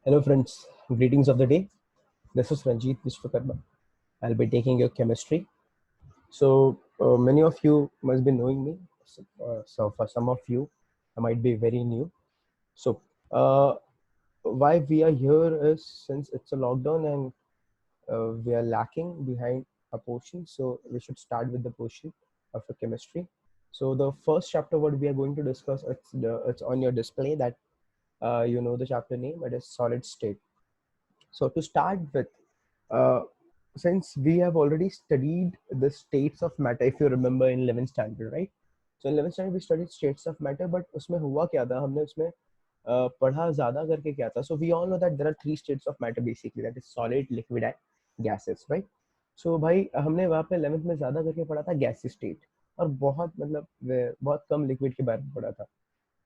Hello friends, greetings of the day. This is Ranjit Vishwakarma. I'll be taking your chemistry. So many of you must be knowing me. So for some of you, I might be very new. So uh, why we are here is since it's a lockdown and we are lacking behind a portion. So we should start with the portion of the chemistry. So the first chapter, what we are going to discuss, it's on your display that you know the chapter name. It is solid state. So to start with, uh, since we have already studied the states of matter, if you remember in 11th standard, right? So in 11th standard we studied states of matter, but उसमें हुआ क्या था? हमने उसमें पढ़ा ज़्यादा करके क्या था? So we all know that there are three states of matter basically, that is solid, liquid and gases, right? So भाई हमने वहाँ पे 11th में ज़्यादा करके पढ़ा था गैस स्टेट, और बहुत मतलब बहुत कम लिक्विड के बारे में पढ़ा था,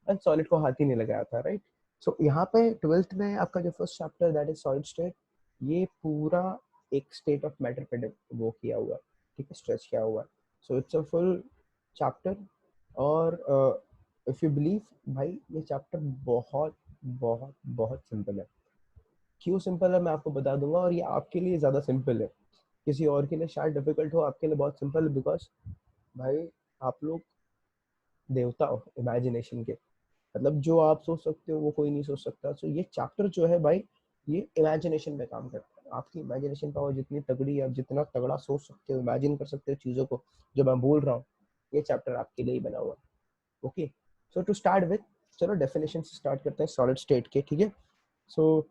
एंड सॉलिड को हाथ ही नहीं लगाया था, राइट? सो यहाँ पे 12th में आपका जो first chapter that is solid state, ये पूरा एक स्टेट ऑफ मैटर पे वो किया हुआ, ठीक है, स्ट्रेच किया हुआ। So it's a full chapter. और इफ यू बिलीव, भाई ये चैप्टर बहुत बहुत बहुत सिंपल है। क्यों सिंपल है मैं आपको बता दूंगा, और ये आपके लिए ज़्यादा सिंपल है, किसी और के लिए शायद डिफिकल्ट हो, आपके लिए बहुत सिंपल है, बिकॉज भाई आप लोग देवता हो इमेजिनेशन के। मतलब जो आप सोच सकते हो वो कोई नहीं सोच सकता। सो ये चैप्टर जो है भाई, ये इमेजिनेशन पे काम करता है। आपकी इमेजिनेशन पावर जितनी तगड़ी है, आप जितना तगड़ा सोच सकते हो, इमेजिन कर सकते हो चीज़ों को, जो मैं बोल रहा हूँ, ये चैप्टर आपके लिए ही बना हुआ है। Okay, so to start with, चलो डेफिनेशन से स्टार्ट करते हैं सॉलिड स्टेट के, ठीक है? सो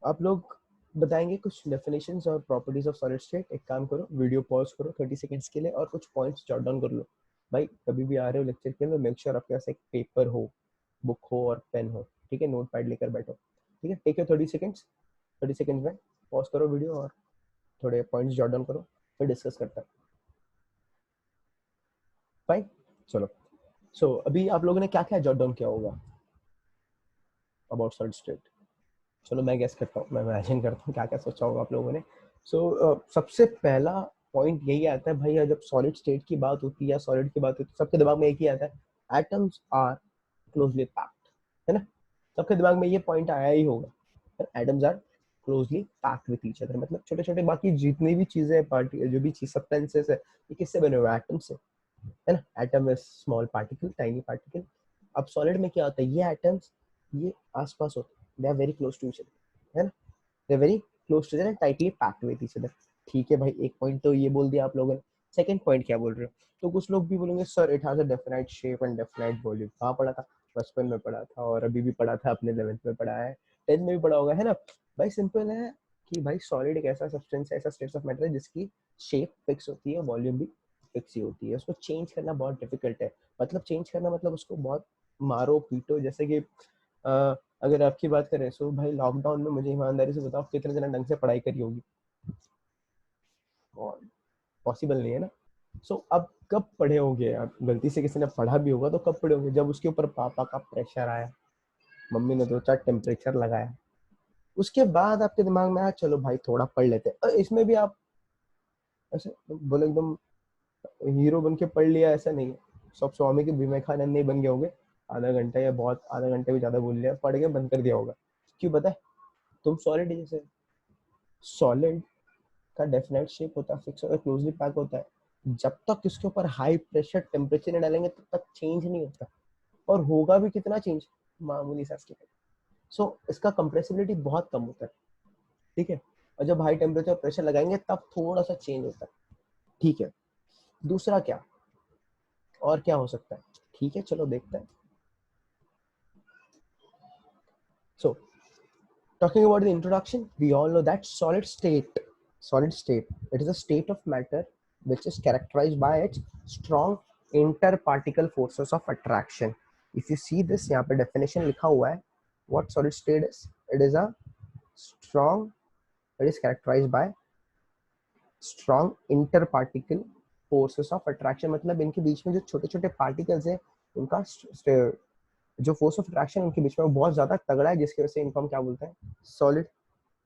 आप लोग बताएंगे कुछ डेफिनेशंस और प्रॉपर्टीज ऑफ सॉलिड स्टेट। एक काम करो, वीडियो पॉज करो 30 सेकंड्स के लिए और कुछ पॉइंट्स जॉट डाउन कर लो। भाई कभी भी आ रहे हो लेक्चर के लिए, मेक श्योर आपके पास एक पेपर हो, बुक हो और पेन हो, ठीक है? नोट पैड लेकर बैठो, ठीक है? Take your 30 seconds. 30 सेकंड्स में पॉज करो वीडियो और थोड़े पॉइंट्स जॉट डाउन करो, फिर डिस्कस करते हैं। फाइन, चलो। सो अभी आप लोगों ने क्या क्या जॉट डाउन किया होगा अबाउट सॉलिड स्टेट? चलो मैं गेस करता हूँ, मैं इमेजिन करता हूँ क्या क्या सोचा होगा आप लोगों ने। सबसे पहला पॉइंट यही आता है भाई, जब सॉलिड स्टेट की बात होती है या सॉलिड की बात होती है, सबके दिमाग में एक ही आता है, एटम्स आर क्लोजली पैक्ड, है ना? सबके दिमाग में ये पॉइंट आया ही होगा, atoms are closely packed with each other. मतलब छोटे छोटे बाकी जितनी भी चीजें, पार्टी जो भी चीज सब्सटेंसेस है, ये किससे बने हुए? एटम से, है ना? Atom is small particle, tiny particle. अब सॉलिड में क्या होता है, ये एटम्स ये आसपास होते हैं, they are very close to each other, है ना? They are very close to each other, tightly packed with each other. ठीक है भाई, एक पॉइंट तो ये बोल दिया आप लोगों ने। सेकंड पॉइंट क्या बोल रहे हो? तो कुछ लोग भी बोलेंगे sir it has a definite shape and definite volume. कहाँ पढ़ा था? बचपन में पढ़ा था, और अभी भी पढ़ा था, अपने 11th में पढ़ा है, 10th में भी पढ़ा होगा, है ना? भाई सिंपल है कि भाई सॉलिड एक ऐसा सब्सटेंस है, ऐसा स्टेट ऑफ मैटर है जिसकी शेप फिक्स होती है, वॉल्यूम भी फिक्स ही होती है। उसको चेंज करना बहुत डिफिकल्ट है। मतलब चेंज करना मतलब उसको बहुत मारो पीटो, जैसे कि अगर आपकी बात करें सो भाई लॉकडाउन में मुझे ईमानदारी से बताओ कितने जना ढंग से पढ़ाई करी होगी? और पॉसिबल नहीं है ना। सो अब कब पढ़े होंगे आप? गलती से किसी ने पढ़ा भी होगा तो कब पढ़े होंगे? जब उसके ऊपर पापा का प्रेशर आया, मम्मी ने 2-4 टेम्परेचर लगाया, उसके बाद आपके दिमाग में आया चलो भाई थोड़ा पढ़ लेते हैं। इसमें भी आप ऐसे बोले एकदम हीरो बन के पढ़ लिया, ऐसा नहीं है। सब स्वामी के भीम खानंद नहीं बन गए होंगे, आधा घंटा या बहुत आधा घंटे भी ज्यादा बोल लिया, पढ़ के बंद कर दिया होगा। क्यों पता है? तुम सॉलिड, जैसे सॉलिड का डेफिनेट शेप होता है, फिक्स होता है, क्लोजली पैक होता है। जब तक इसके ऊपर हाई प्रेशर टेम्परेचर नहीं डालेंगे तब तक चेंज नहीं होता, और होगा भी कितना चेंज? मामूली सा स्केल। सो इसका कंप्रेसिबिलिटी बहुत कम होता है, ठीक है? और जब हाई टेम्परेचर प्रेशर लगाएंगे तब थोड़ा सा चेंज होता है, ठीक है? दूसरा क्या, और क्या हो सकता है? ठीक है चलो देखते हैं। सो talking about the introduction, we all know that solid state, it is a state of matter which is characterized by its strong interparticle forces of attraction. If you see this, यहाँ पे definition लिखा हुआ है, what solid state is? It is a strong, it is characterized by strong interparticle forces of attraction। मतलब इनके बीच में जो छोटे छोटे पार्टिकल्स हैं, उनका जो फोर्स ऑफ अट्रैक्शन उनके बीच में बहुत ज्यादा तगड़ा है, जिसकी वजह से इनको हम क्या बोलते हैं? सॉलिड।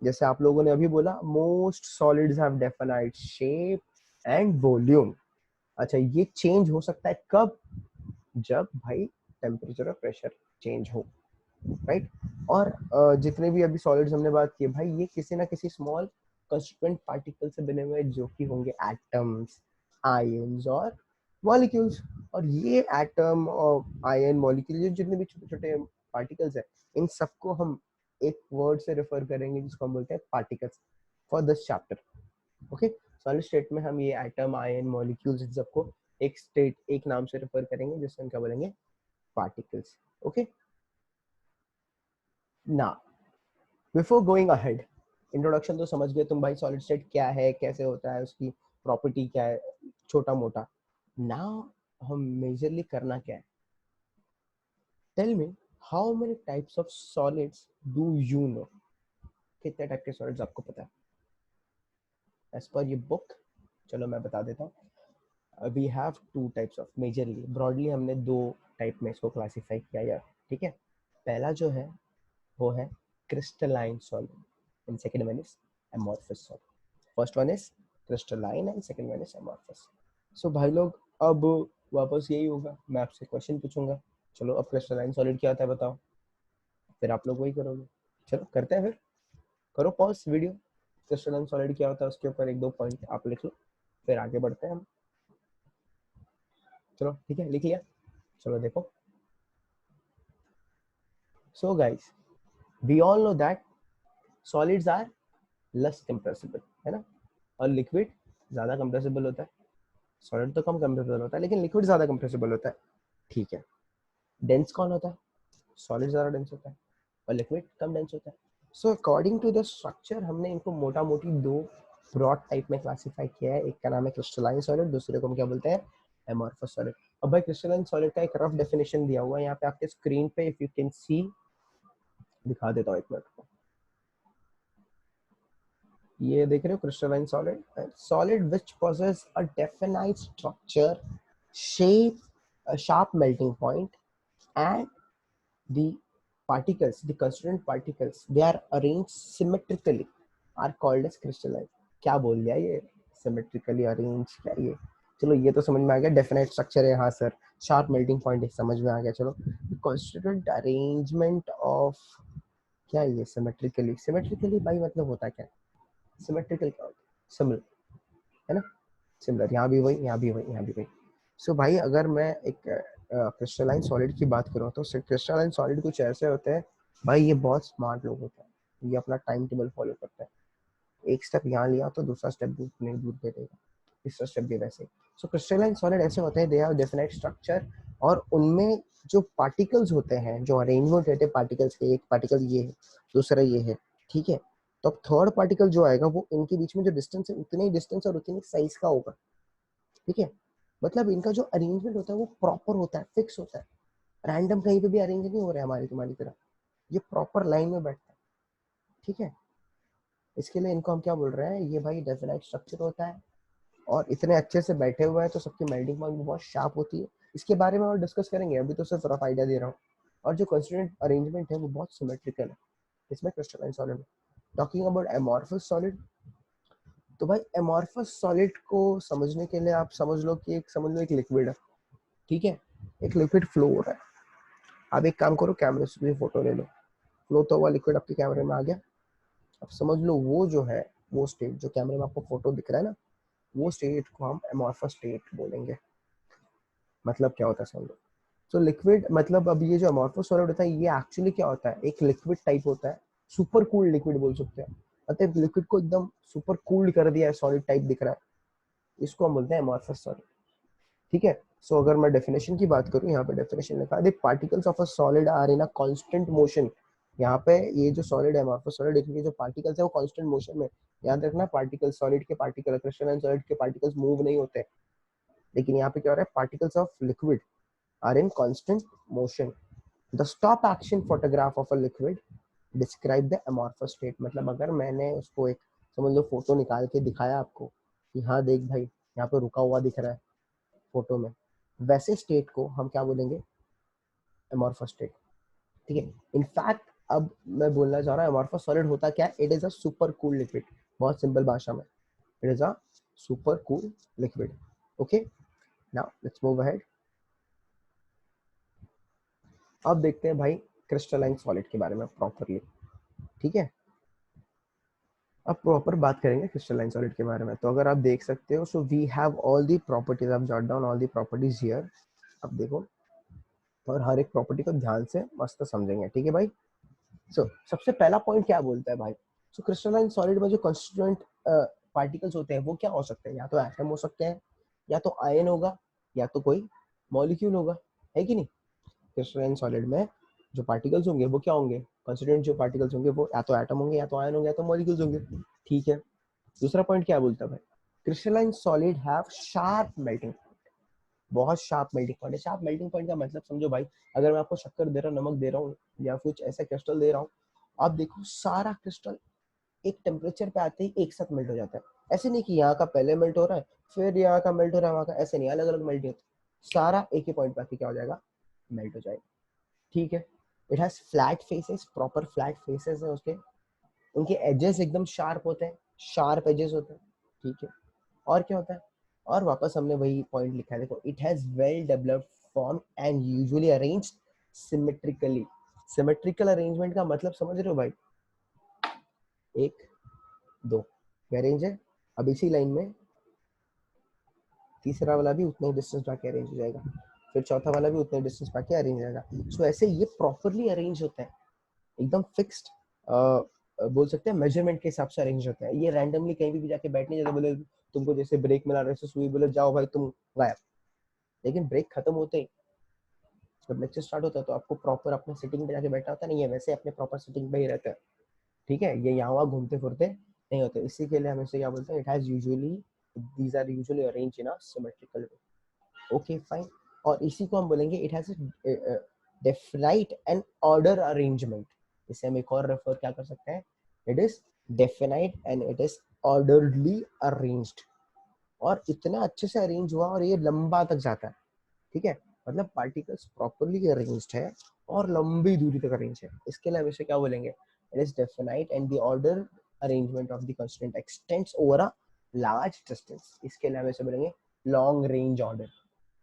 जैसे आप लोगों ने अभी बोला, most solids have definite shape and volume. अच्छा, ये चेंज हो सकता है कब? जब भाई टेम्परेचर और प्रेशर चेंज हो, राइट। और जितने भी अभी सॉलिड्स हमने बात की भाई, ये किसी ना किसी स्मॉल कंस्टिट्यूएंट पार्टिकल से बने हुए हैं, जो कि होंगे एटम्स, आयन्स और मॉलिक्यूल्स। और ये एटम और आयन मॉलिक्यूल, जितने भी छोटे छोटे पार्टिकल्स हैं, इन सबको हम एक वर्ड से रेफर करेंगे जिसको हम बोलते हैं particles for this chapter. Okay, solid state में हम ये एटम, आयन, मॉलिक्यूल्स, इन सबको एक स्टेट, एक नाम से रेफर करेंगे जिसको हम क्या बोलेंगे, पार्टिकल्स। ओके, ना बिफोर गोइंग अहेड, इंट्रोडक्शन तो समझ गए तुम भाई, सॉलिड स्टेट क्या है, कैसे होता है, उसकी प्रॉपर्टी क्या है, छोटा मोटा। नाउ हम मेजरली करना क्या है, tell me how many types of solids do you know, कितने टाइप के सॉलिड्स आपको पता है एज पर ये बुक। चलो मैं बता देता हूँ। We have two types of, majorly broadly हमने दो टाइप में इसको क्लासिफाई किया यार, ठीक है। पहला जो है वो है crystalline solid, and second one is amorphous solid. First one is crystalline and second one is amorphous. So भाई लोग, अब वापस यही होगा, मैं आपसे क्वेश्चन पूछूंगा, चलो अब क्रिस्टलाइन सॉलिड क्या होता है बताओ, फिर आप लोग वही करोगे। चलो करते हैं फिर, करो पॉज वीडियो, क्रिस्टलाइन सॉलिड क्या होता है उसके ऊपर एक दो पॉइंट आप लिख लो, फिर आगे बढ़ते हैं हम। चलो ठीक है, लिख लिया, चलो देखो। So guys, we all know that solids are less compressible, है ना, और लिक्विड ज्यादा कंप्रेसिबल होता है। सॉलिड तो कम कंप्रेसिबल होता है, लेकिन लिक्विड ज्यादा कंप्रेसिबल होता है, ठीक है। डेंस कौन होता है, सॉलिड ज्यादा डेंस होता है और लिक्विड कम डेंस होता है। So according to the structure हमने इनको मोटा मोटी दो ब्रॉड टाइप में क्लासिफाई किया है, एक का नाम है क्रिस्टलाइन सॉलिड, दूसरे को हम क्या बोलते हैं, एमोर्फस सॉलिड। अब भाई क्रिस्टलाइन सॉलिड का एक रफ डेफिनेशन दिया हुआ है यहाँ पे आपके स्क्रीन पे, इफ यू कैन सी, दिखा देता हूँ एक मिनट को। ये देख रहे हो, crystalline solid, solid which possess a definite structure, shape, a sharp melting point, and the particles, the constituent particles, they are arranged symmetrically, are called as crystalline। क्या बोल दिया ये, symmetrically arranged, क्या ये, चलो ये तो समझ में आ गया, डेफिनेट स्ट्रक्चर है, हाँ सर, शार्प मेल्टिंग पॉइंट समझ में आ गया। चलो, कॉन्स्टिट्यूएंट अरेंजमेंट ऑफ, क्या ये सिमेट्रिकली, सिमेट्रिकली भाई मतलब होता है क्या, सिमेट्रिकल क्या होता है, सिमिलर, है ना, सिमिलर, यहाँ भी वही, यहाँ भी वही, यहाँ भी वही। सो भाई अगर मैं एक क्रिस्टलाइन सॉलिड की बात करूँ तो क्रिस्टलाइन सॉलिड कुछ ऐसे होते हैं भाई, ये बहुत स्मार्ट लोग होते हैं, ये अपना टाइम टेबल फॉलो करते हैं, एक स्टेप यहाँ लिया तो दूसरा स्टेप नहीं दूर दे देगा, तीसरा स्टेप भी वैसे। सो क्रिस्टलाइन सॉलिड ऐसे होते हैं, दे हैव डेफिनेट स्ट्रक्चर, और उनमें जो पार्टिकल्स होते हैं, जो अरेंजमेंट रहते हैं पार्टिकल्स के, एक पार्टिकल ये है, दूसरा ये है, ठीक है, तो अब थर्ड पार्टिकल जो आएगा वो इनके बीच में जो डिस्टेंस है उतने ही डिस्टेंस और उतनी साइज का होगा, ठीक है। मतलब इनका जो अरेंजमेंट होता है वो प्रॉपर होता है, फिक्स होता है, रैंडम कहीं पे भी अरेंज नहीं हो रहा है हमारी तुम्हारी तरह, ये प्रॉपर लाइन में बैठता है, ठीक है। इसके लिए इनको हम क्या बोल रहे हैं, ये भाई डेफिनेट स्ट्रक्चर होता है, और इतने अच्छे से बैठे हुए हैं तो सबकी मेल्टिंग पॉइंट भी बहुत शार्प होती है। इसके बारे में और डिस्कस करेंगे, अभी तो सिर्फ रफ आइडिया दे रहा हूँ। और जो कंस्टिट्यूएंट अरेंजमेंट है वो बहुत सिमेट्रिकल है इसमें क्रिस्टलाइन सॉलिड में। टॉकिंग अबाउट एमॉर्फस सॉलिड, तो भाई एमॉर्फस सॉलिड को समझने के लिए आप समझ लो कि एक, समझ लो एक लिक्विड है, ठीक है, एक लिक्विड फ्लो हो रहा है। आप एक काम करो, कैमरे से फोटो ले लो, फ्लो तो हुआ लिक्विड आपके कैमरे में आ गया। अब समझ लो वो जो है, वो स्टेट जो कैमरे में आपको फोटो दिख रहा है ना, वो स्टेट को हम एमॉर्फस स्टेट बोलेंगे। मतलब क्या होता है समझ लो, तो लिक्विड मतलब, अब ये जो अमॉर्फस सॉलिड होता है ये एक्चुअली क्या होता है, एक लिक्विड टाइप होता है, सुपर कूल्ड लिक्विड बोल सकते हैं। मतलब लिक्विड को एकदम सुपर कूल्ड कर दिया है, सॉलिड टाइप दिख रहा है, इसको हम बोलते हैं अमॉर्फस सॉलिड, ठीक है। सो अगर मैं डेफिनेशन की बात करूं, यहाँ पे डेफिनेशन लिखा है, the particles of a solid are in a constant motion. यहाँ पे ये जो सॉलिड है, अमॉर्फस सॉलिड, इसके जो पार्टिकल्स है वो कांस्टेंट मोशन में, याद रखना, पार्टिकल, सॉलिड के पार्टिकल, क्रिस्टलाइन सॉलिड के पार्टिकल्स मूव नहीं होते, लेकिन यहाँ पे क्या हो रहा है, particles of liquid are in constant motion. The stop action photograph of a liquid describe the amorphous state। मतलब अगर मैंने उसको एक, समझ लो, फोटो निकाल के दिखाया आपको कि हाँ देख भाई यहाँ पे रुका हुआ दिख रहा है फोटो में, वैसे स्टेट को हम क्या बोलेंगे, amorphous स्टेट, ठीक है। इनफैक्ट अब मैं बोलना चाह रहा हूँ amorphous सॉलिड होता क्या है, it is a super cool liquid, बहुत सिंपल भाषा में, it is a super cool liquid. Okay, now let's move ahead. अब देखते हैं भाई क्रिस्टलाइन सॉलिड के बारे में प्रॉपरली, ठीक है। अब प्रॉपर बात करेंगे क्रिस्टलाइन सॉलिड के बारे में। तो अगर आप देख सकते हो, so we have all the properties, आप jot down all the properties here. अब देखो, और हर एक प्रॉपर्टी को ध्यान से मस्त समझेंगे, ठीक है भाई। सो सबसे पहला पॉइंट क्या बोलता है भाई, सो क्रिस्टलाइन सॉलिड में जो कॉन्स्टिट्यूएंट पार्टिकल्स होते हैं वो क्या हो सकते हैं, या तो एटम हो सकते हैं, या तो आयन होगा, या तो कोई मॉलिक्यूल होगा, है कि नहीं। क्रिस्टलाइन सॉलिड में जो पार्टिकल्स होंगे वो क्या होंगे, कॉन्स्टिट्यूएंट जो पार्टिकल्स होंगे वो या तो एटम होंगे, या तो आयन होंगे, या तो मॉलिक्यूल्स होंगे, ठीक है। दूसरा पॉइंट क्या बोलता है भाई, crystalline solid have sharp melting, बहुत शार्प मेल्टिंग पॉइंट है। शार्प मेल्टिंग पॉइंट का मतलब समझो भाई, अगर मैं आपको शक्कर दे रहा हूँ, नमक दे रहा हूँ, या कुछ ऐसा क्रिस्टल दे रहा हूँ, आप देखो सारा क्रिस्टल एक टेम्परेचर पे आते ही एक साथ मेल्ट हो जाता है। ऐसे नहीं कि यहाँ का पहले मेल्ट हो रहा है फिर यहाँ का मेल्ट हो रहा है वहाँ का, ऐसे नहीं, अलग अलग मेल्ट होता है, सारा एक ही पॉइंट पे आके क्या हो जाएगा, मेल्ट हो जाएगा, ठीक है। It has flat faces, proper flat faces है उसके, उनके एजेस एकदम शार्प होते हैं, शार्प एजेस होते हैं, ठीक है। और क्या होता है, और वापस हमने वही पॉइंट लिखा है, देखो, it has well developed form and usually arranged symmetrically. Symmetrical arrangement का मतलब समझ रहे हो भाई, एक दो अरेंज है, अब इसी लाइन में तीसरा वाला भी उतना ही डिस्टेंस पाके अरेंज हो जाएगा, फिर चौथा वाला भी उतना ही डिस्टेंस पाके अरेंज हो जाएगा। सो ऐसे ये प्रॉपरली अरेंज होता है, एकदम फिक्स्ड, बोल सकते हैं मेजरमेंट के हिसाब से अरेंज होता है। ये रैंडमली कहीं भी जाके बैठने जाता, बोले तुमको जैसे ब्रेक मिला रहे सुई, बोले जाओ भाई तुम गायब, लेकिन ब्रेक खत्म होते ही जब लेक्चर स्टार्ट होता है तो आपको प्रॉपर अपने सिटिंग पे जाके बैठना होता नहीं है, वैसे अपने प्रॉपर सिटिंग पे ही रहता है, ठीक है। ये यहाँ वहाँ घूमते फिरते नहीं होते, इसी के लिए हम इसे क्या बोलते हैं, it has usually, these are usually arrange in a symmetrical way, okay fine. और इसी को हम बोलेंगे it has definite and order arrangement, इसे हम एक और रेफर क्या कर सकते हैं, it is definite and it is orderly arranged, और इतना अच्छे से अरेंज हुआ और ये लंबा तक जाता है, ठीक है। मतलब पार्टिकल्स प्रॉपरली अरेंज्ड है और लंबी दूरी तक अरेंज है, इसके लिए हम इसे क्या बोलेंगे, it is definite and the order arrangement of the constraint x tends over a large distance, इसके लिए हम इसे बोलेंगे long range order,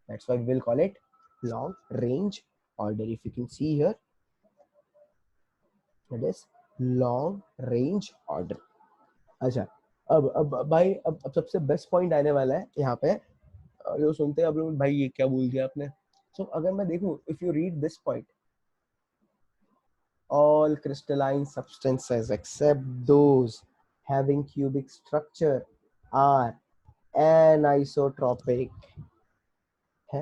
that's why we will call it long range order. If you can see here, it is long range order. अच्छा, अब भाई, अब सबसे बेस्ट पॉइंट आने वाला है यहाँ पे, जो सुनते हैं आप लोग, भाई ये क्या बोल दिया आपने। सो अगर मैं देखूं, if you read this point, all crystalline substances except those having cubic structure are anisotropic, है,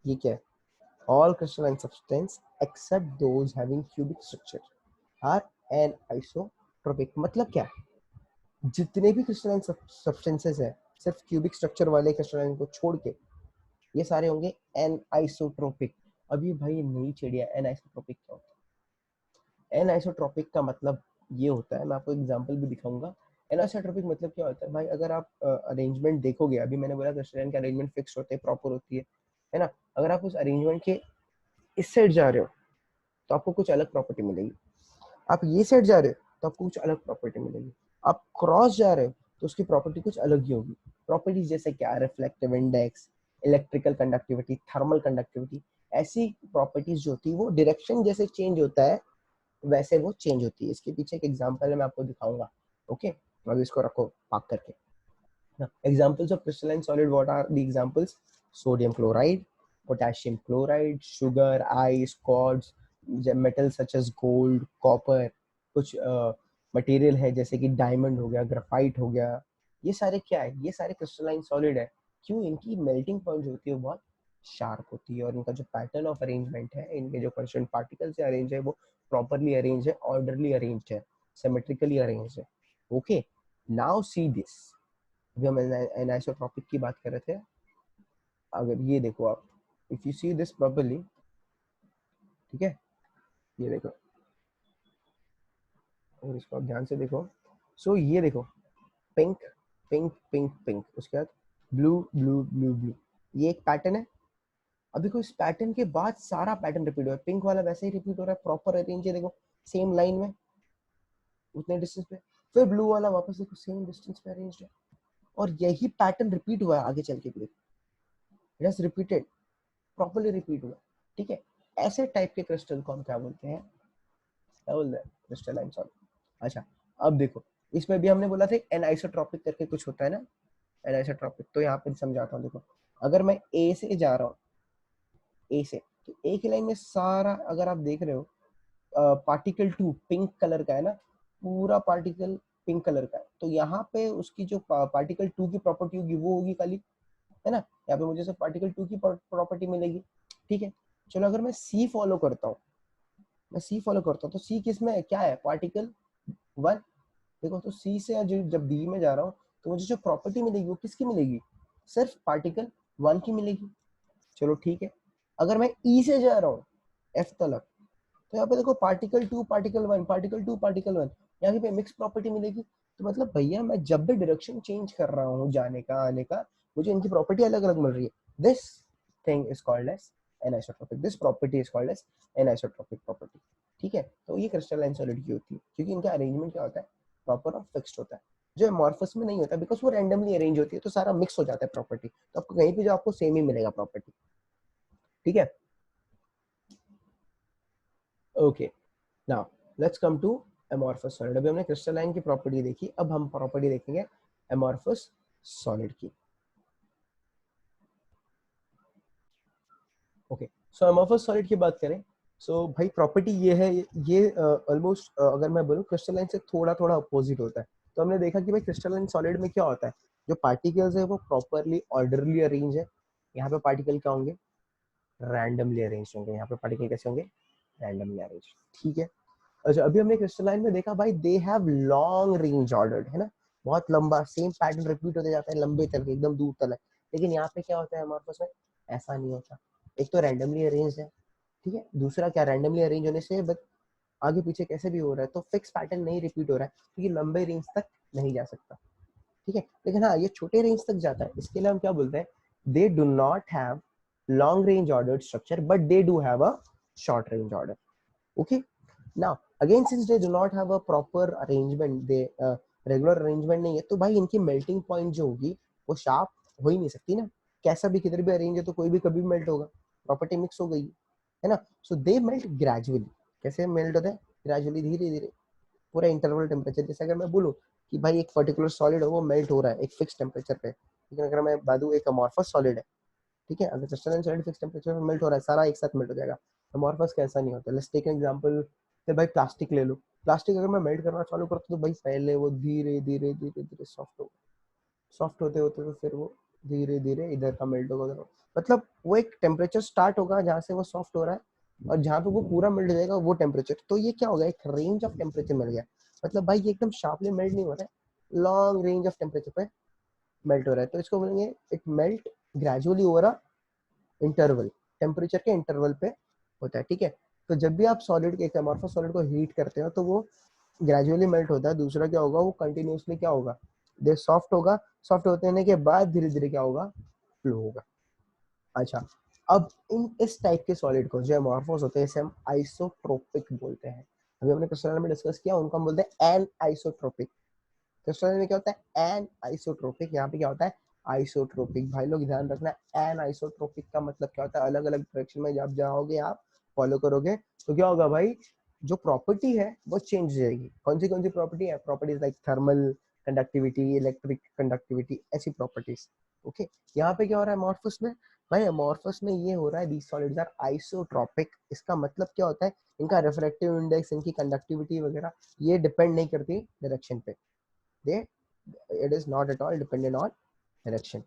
ये क्या है, all crystalline substance except those having cubic structure are anisotropic, मतलब क्या, जितने भी क्रिस्टलाइन सब्सटेंसेस है सिर्फ क्यूबिक स्ट्रक्चर वाले क्रिस्टलाइन को छोड़ के ये सारे होंगे एनआइसोट्रोपिक। अब ये भाई नई चिड़िया, एनआइसोट्रोपिक क्या होता है, एनआइसोट्रोपिक का मतलब ये होता है, मैं आपको एग्जांपल भी दिखाऊंगा। एनआइसोट्रोपिक मतलब क्या होता है भाई, अगर आप अरेंजमेंट देखोगे, अभी मैंने बोला क्रिस्टलाइन के अरेंजमेंट फिक्स होते हैं, प्रॉपर होती है ना। अगर आप उस अरेंजमेंट के इस साइड जा रहे हो तो आपको कुछ अलग प्रॉपर्टी मिलेगी, आप ये साइड जा रहे हो तो आपको कुछ अलग प्रॉपर्टी मिलेगी, आप क्रॉस जा रहे हो तो उसकी प्रॉपर्टी कुछ अलग ही होगी। प्रॉपर्टीज जैसे क्या, reflective index, electrical conductivity, thermal conductivity, ऐसी प्रॉपर्टीज जो होती है वो डायरेक्शन जैसे चेंज होता है वैसे वो चेंज होती है। इसके पीछे एक एग्जांपल है, मैं आपको दिखाऊंगा, ओके। अब इसको रखो पाक करके। Examples of crystalline solid, what are the examples? Sodium chloride, potassium chloride, sugar, ice, quartz, metals such as gold, copper, कुछ मटेरियल है जैसे कि डायमंड हो गया, ग्राफाइट हो गया, ये सारे क्या है, ये सारे क्रिस्टलाइन सॉलिड है। क्यों, इनकी मेल्टिंग पॉइंट होती है वो बहुत शार्प होती है, और इनका जो पैटर्न ऑफ अरेंजमेंट है, इनके जो कॉन्स्टेंट पार्टिकल से अरेंज है वो प्रॉपरली अरेंज है, ऑर्डरली अरेंज है, सिमेट्रिकली अरेंज है, ओके। नाउ सी दिस, अभी हम एनाइसोट्रॉपिक की बात कर रहे थे, अगर ये देखो आप, if you see this properly, ठीक है, ये देखो, और इसको आप ध्यान से देखो, सो ये देखो, पिंक पिंक पिंक पिंक, उसके बाद ब्लू ब्लू ब्लू ब्लू, ये एक पैटर्न है। अब देखो इस पैटर्न के बाद सारा पैटर्न रिपीट हो रहा है, पिंक वाला वैसे ही रिपीट हो रहा है, प्रॉपर अरेंज है, देखो सेम लाइन में उतने डिस्टेंस पे, फिर ब्लू वाला वापस देखो सेम डिस्टेंस पे अरेंज है, और यही पैटर्न रिपीट हुआ है आगे चल के भी, it has repeated, properly repeat हुआ, ठीक है। ऐसे टाइप के क्रिस्टल को हम क्या बोलते हैं, क्या बोलते हैं, क्रिस्टलाइन सॉलिड। अच्छा अब देखो इसमें भी हमने बोला था एनआइसोट्रॉपिक करके कुछ होता है ना, एनआइसोट्रॉपिक। तो यहाँ पे समझाता हूँ, देखो अगर मैं ए से जा रहा हूँ, ए से, तो एक ही लाइन में सारा, अगर आप देख रहे हो पार्टिकल 2 पिंक कलर का है ना, पूरा पार्टिकल पिंक कलर का है, तो यहाँ पे उसकी जो पार्टिकल 2 की प्रॉपर्टी होगी वो होगी खाली, है ना। यहाँ पे मुझे सिर्फ पार्टिकल 2 की प्रॉपर्टी मिलेगी, ठीक है। चलो अगर मैं सी फॉलो करता हूँ, मैं सी फॉलो करता हूँ, तो सी किस में है, क्या है, पार्टिकल 1। देखो तो सी से जब डी में जा रहा हूँ तो मुझे जो प्रॉपर्टी मिलेगी वो किसकी मिलेगी, सिर्फ पार्टिकल 1 की मिलेगी। चलो ठीक है, अगर मैं ई से जा रहा हूँ एफ तलक, तो यहाँ पे देखो पार्टिकल 2 पार्टिकल 1 पार्टिकल 2 पार्टिकल 1, यहाँ पे मिक्स प्रॉपर्टी मिलेगी। तो मतलब भैया मैं जब भी डायरेक्शन चेंज कर रहा हूँ जाने का आने का, मुझे इनकी प्रॉपर्टी अलग अलग मिल रही है। This thing is called as anisotropic, this property is called as anisotropic property, ठीक है। तो ये क्रिस्टलाइन सॉलिड की होती है, क्योंकि इनका अरेंजमेंट क्या होता है, प्रॉपर और फिक्स्ड होता है। जो एमॉर्फस में नहीं होता, बिकॉज वो रैंडमली अरेंज होती है, तो सारा मिक्स हो जाता है प्रॉपर्टी, तो आपको कहीं पे जो आपको सेम ही मिलेगा प्रॉपर्टी, ठीक है। Okay, now let's come to amorphous solid. अभी हमने क्रिस्टलाइन की प्रॉपर्टी देखी, अब हम प्रॉपर्टी देखेंगे एमॉर्फस सॉलिड की। ओके, सो एमॉर्फस सॉलिड की बात करें, सो भाई प्रॉपर्टी ये है, ये ऑलमोस्ट अगर मैं बोलूँ क्रिस्टलाइन से थोड़ा थोड़ा अपोजिट होता है। तो हमने देखा कि भाई क्रिस्टलाइन सॉलिड में क्या होता है, जो पार्टिकल्स है वो प्रॉपरली ऑर्डरली अरेंज है। यहाँ पे पार्टिकल क्या होंगे, रैंडमली अरेंज होंगे। यहाँ पे पार्टिकल कैसे होंगे, रैंडमली अरेंज, ठीक है। अच्छा अभी हमने क्रिस्टलाइन में देखा भाई they have long range ordered, है ना, बहुत लंबा सेम पैटर्न रिपीट होते जाता है लंबे तक एकदम दूर तक। लेकिन यहाँ पे क्या होता है हमारे पास में, ऐसा नहीं होता। एक तो रैंडमली अरेंज है, ठीक है, दूसरा क्या, रैंडमली अरेंज होने से बट आगे पीछे कैसे भी हो रहा है तो फिक्स पैटर्न नहीं रिपीट हो रहा है, क्योंकि लंबे रेंज तक नहीं जा सकता, ठीक है। लेकिन हाँ ये छोटे रेंज तक जाता है, इसके लिए हम क्या बोलते हैं, they do not have long range ordered structure but they do have a short range order. Okay, now again since they do not have a proper arrangement, they regular arrangement नहीं है, तो भाई इनकी मेल्टिंग पॉइंट जो होगी वो sharp हो ही नहीं सकती ना। कैसा भी किधर भी अरेंज है तो कोई भी कभी भी मेल्ट होगा, प्रॉपर्टी मिक्स हो गई है ना। सो दे मेल्ट ग्रेजुअली, कैसे मेल्ट होता है, ग्रेजुअली धीरे धीरे, पूरा इंटरवल टेम्परेचर। जैसे अगर मैं बोलूँ कि भाई एक पर्टिकुलर सॉलिड है वो मेल्ट हो रहा है एक फिक्स टेम्परेचर पे, लेकिन अगर मैं बता दूँ एक अमॉर्फस सॉलिड है, ठीक है, अगर क्रिस्टलाइन सॉलिड फिक्स टेम्परेचर पे मेल्ट हो रहा है, सारा एक साथ मेल्ट हो जाएगा। अमॉर्फस का ऐसा नहीं होता। लेट्स टेक एन एग्जांपल, तो भाई प्लास्टिक ले लो, प्लास्टिक अगर मैं मेल्ट करना चालू करता हूँ तो भाई पहले वो धीरे धीरे धीरे धीरे सॉफ्ट होगा, सॉफ्ट होते होते तो फिर वो धीरे धीरे इधर का मेल्ट होगा उधर, मतलब वो एक टेम्परेचर स्टार्ट होगा जहाँ से वो सॉफ्ट हो रहा है और जहाँ पे वो पूरा मेल्ट हो जाएगा वो टेम्परेचर। तो ये क्या होगा, एक रेंज ऑफ टेम्परेचर मिल गया, मतलब भाई ये एकदम शार्पली मेल्ट नहीं हो रहा है, लॉन्ग रेंज ऑफ टेम्परेचर पे मेल्ट हो रहा है। तो इसको बोलेंगे it melt gradually over a interval, temperature के इंटरवल पे होता है, ठीक है। तो जब भी आप सॉलिड के अमॉर्फस सॉलिड को हीट करते हो तो वो ग्रेजुअली मेल्ट होता है। दूसरा क्या होगा, वो कंटिन्यूसली क्या होगा, दे सॉफ्ट होगा, सॉफ्ट होने के बाद धीरे धीरे क्या होगा, फ्लो होगा। अच्छा अब इन इस टाइप के सॉलिड को जो अमॉर्फस होते हैं इसे हम आइसोट्रोपिक बोलते हैं। अभी हमने क्रिस्टल में डिस्कस किया, उनको हम बोलते हैं एन आइसोट्रोपिक। क्रिस्टल में क्या होता है, एन आइसोट्रोपिक, यहाँ पे क्या होता है, आइसोट्रोपिक। भाई लोग ध्यान रखना, एन आइसोट्रोपिक का मतलब क्या होता है, अलग अलग डायरेक्शन में जब जाओगे आप फॉलो करोगे तो क्या होगा भाई, जो प्रॉपर्टी है वो चेंज हो जाएगी। कौन सी प्रॉपर्टी है, properties like thermal conductivity, electric conductivity, ऐसी प्रॉपर्टीज। ओके, यहाँ पे क्या हो रहा है अमॉर्फस में, भाई अमॉर्फस में ये हो रहा है दीज सॉलिड्स आर आइसोट्रोपिक। इसका मतलब क्या होता है, इनका रिफ्रैक्टिव इंडेक्स, इनकी कंडक्टिविटी वगैरह ये डिपेंड नहीं करती डायरेक्शन पे, they it is not at all dependent on direction.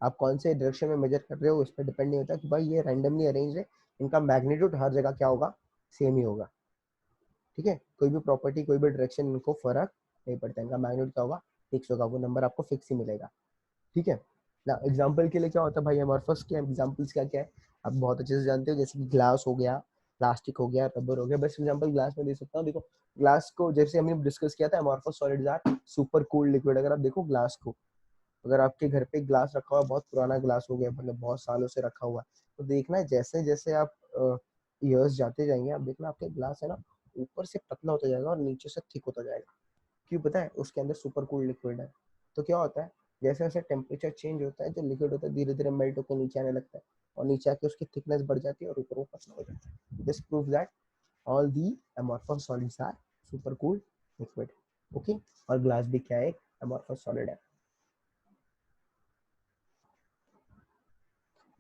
आप कौन से डायरेक्शन में मेजर कर रहे हो उस पर डिपेंड नहीं होता कि भाई ये रैंडमली अरेंज है, इनका मैग्नीट्यूड हर जगह क्या होगा, सेम ही होगा, ठीक है। कोई भी प्रॉपर्टी कोई भी डायरेक्शन इनको फर्क नहीं पड़ता, इनका मैग्नीट्यूड क्या होगा, फिक्स होगा, वो नंबर आपको फिक्स ही मिलेगा, ठीक है ना। एग्जाम्पल के लिए क्या होता है भाई, अमॉर्फस के एग्जाम्पल्स क्या क्या है, आप बहुत अच्छे से जानते हो, जैसे कि ग्लास हो गया, प्लास्टिक हो गया, रबर हो गया। बेस्ट एग्जाम्पल ग्लास में दे सकता हूँ। देखो ग्लास को जैसे हमने डिस्कस किया था, amorphous solids are super cooled liquid. अगर आप देखो ग्लास को, अगर आपके घर पे ग्लास रखा हुआ, बहुत पुराना ग्लास हो गया, मतलब बहुत सालों से रखा हुआ है, तो देखना है जैसे जैसे आप ईयर्स जाते जाएंगे, आप देखना आपके ग्लास है ना ऊपर से पतला होता जाएगा और नीचे से थिक होता जाएगा। क्यों पता है, उसके अंदर सुपर कूल्ड लिक्विड है। तो क्या होता है, जैसे जैसे टेम्परेचर चेंज होता है, जो लिक्विड होता है धीरे धीरे मेल्ट होकर नीचे आने लगता है, और नीचे आके उसकी थिकनेस बढ़ जाती है और ऊपर वो पतला हो जाता है। This prove that all the amorphous solids are super cooled liquid. Okay, और ग्लास भी क्या है, एक अमॉर्फस सॉलिड है।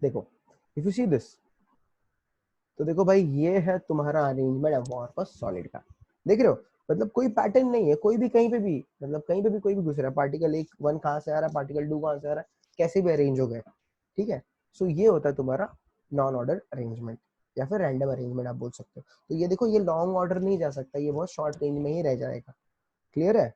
देखो, इफ यू सी दिस, तो देखो भाई ये है तुम्हारा अरेंजमेंट अमॉर्फस सॉलिड का। देख रहे हो, मतलब कोई पैटर्न नहीं है, कोई भी कहीं पे भी, मतलब कहीं पे भी कोई भी घुस रहा है, पार्टिकल एक वन कहाँ से आ रहा है, पार्टिकल टू कहाँ से आ रहा है, कैसे भी अरेंज हो गया। ठीक है, सो ये होता है तुम्हारा नॉन ऑर्डर अरेंजमेंट या फिर रैंडम अरेंजमेंट आप बोल सकते हो। तो ये देखो, ये लॉन्ग ऑर्डर नहीं जा सकता, ये बहुत शॉर्ट रेंज में ही रह जाएगा। क्लियर है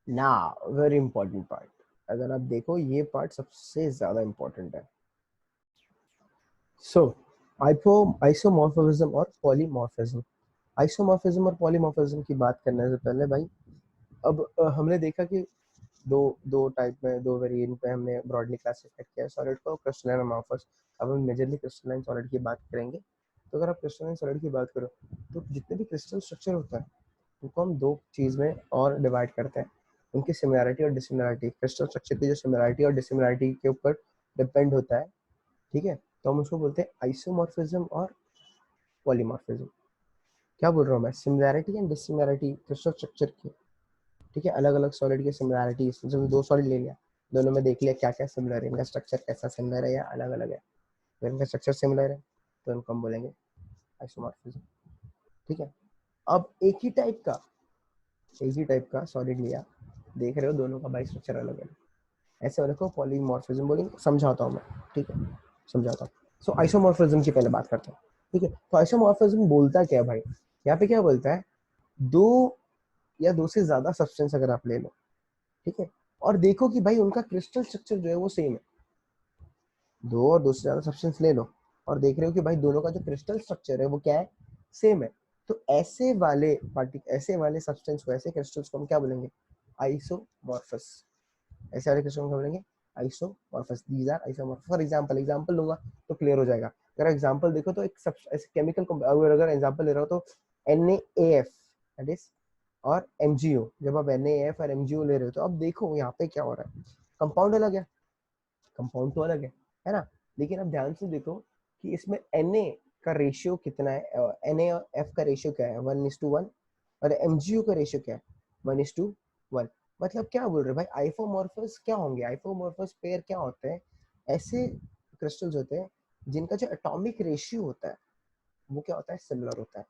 ना? वेरी इंपॉर्टेंट पार्ट, अगर आप देखो ये पार्ट सबसे ज्यादा इंपॉर्टेंट है। सो आइसोमॉर्फिज्म और पॉलीमॉर्फिज्म। आइसोमॉर्फिज्म और पॉलीमॉर्फिज्म की बात करने से पहले भाई, अब हमने देखा कि दो दो टाइप में, दो वेरिएंट पे हमने ब्रॉडली क्लासिफाइड किया है सॉलिड को, क्रिस्टलाइन और अमॉर्फस। अब हम मेजरली क्रिस्टलाइन सॉलिड की बात करेंगे। तो अगर आप क्रिस्टलाइन सॉलिड की बात करो, तो जितने भी क्रिस्टल स्ट्रक्चर होता है उनको हम दो चीज में और डिवाइड करते हैं, उनकी सिमिलैरिटी और डिसिमिलैरिटी। क्रिस्टल स्ट्रक्चर की जो सिमिलैरिटी और डिसिमिलैरिटी के ऊपर डिपेंड होता है। ठीक है, तो हम उसको बोलते हैं आइसोमॉर्फिज्म और पॉलीमॉर्फिज्म। क्या बोल रहा हूँ मैं, similarity and dissimilarity crystal structure की। ठीक है, अलग अलग सॉलिड की सिमिलैरिटी, जब दो सॉलिड ले लिया, दोनों में देख लिया क्या क्या सिमिलर है, इनका स्ट्रक्चर कैसा सिमिलर है या अलग अलग है। अगर इनका स्ट्रक्चर सिमिलर है तो इनको हम बोलेंगे आइसोमॉर्फिज्म। ठीक है, अब एक ही टाइप का सॉलिड लिया, देख रहे हो दोनों का बाई स्ट्रक्चर अलग है, ऐसे वाले को पॉलीमॉर्फिज्म बोलेंगे। समझाता हूँ मैं, ठीक है, समझाता हूँ। सो आइसोमॉर्फिज्म की पहले बात करते हैं। ठीक है, तो आइसोमॉर्फिज्म बोलता क्या है भाई, यहाँ पे क्या बोलता है, दो या दो से ज्यादा सब्सटेंस अगर आप ले लो, ठीक है, और देखो कि भाई उनका क्रिस्टल स्ट्रक्चर जो है वो सेम है, दो और दो से ज्यादा सब्सटेंस ले लो और देख रहे हो कि भाई दोनों का जो क्रिस्टल स्ट्रक्चर है वो क्या है, सेम है, तो ऐसे वाले सब्सटेंस को, ऐसे क्रिस्टल्स को हम क्या बोलेंगे, आइसोमॉर्फस। ऐसे वाले क्रिस्टल को बोलेंगे isomorphous. These are isomorphous. For example लूंगा तो क्लियर हो जाएगा। अगर एग्जांपल देखो तो एक ऐसे केमिकल, अगर एग्जांपल ले रहा हो तो NaAF, दैट इज, और MgO। जब आप NaAF और MgO ले रहे हो तो अब देखो यहाँ पे क्या हो रहा है, कंपाउंड अलग है, कंपाउंड तो अलग है ना, लेकिन अब ध्यान से देखो कि इसमें Na का रेशियो कितना है, Na और F का रेशियो क्या है, 1:1, और MgO का रेशियो क्या है, 1:1। मतलब क्या बोल रहे हैं भाई, आइसोमॉर्फस क्या होंगे, आइसोमॉर्फस पेयर क्या होते हैं, ऐसे क्रिस्टल्स होते हैं जिनका जो एटॉमिक रेशियो होता है वो क्या होता है, सिमिलर होता है।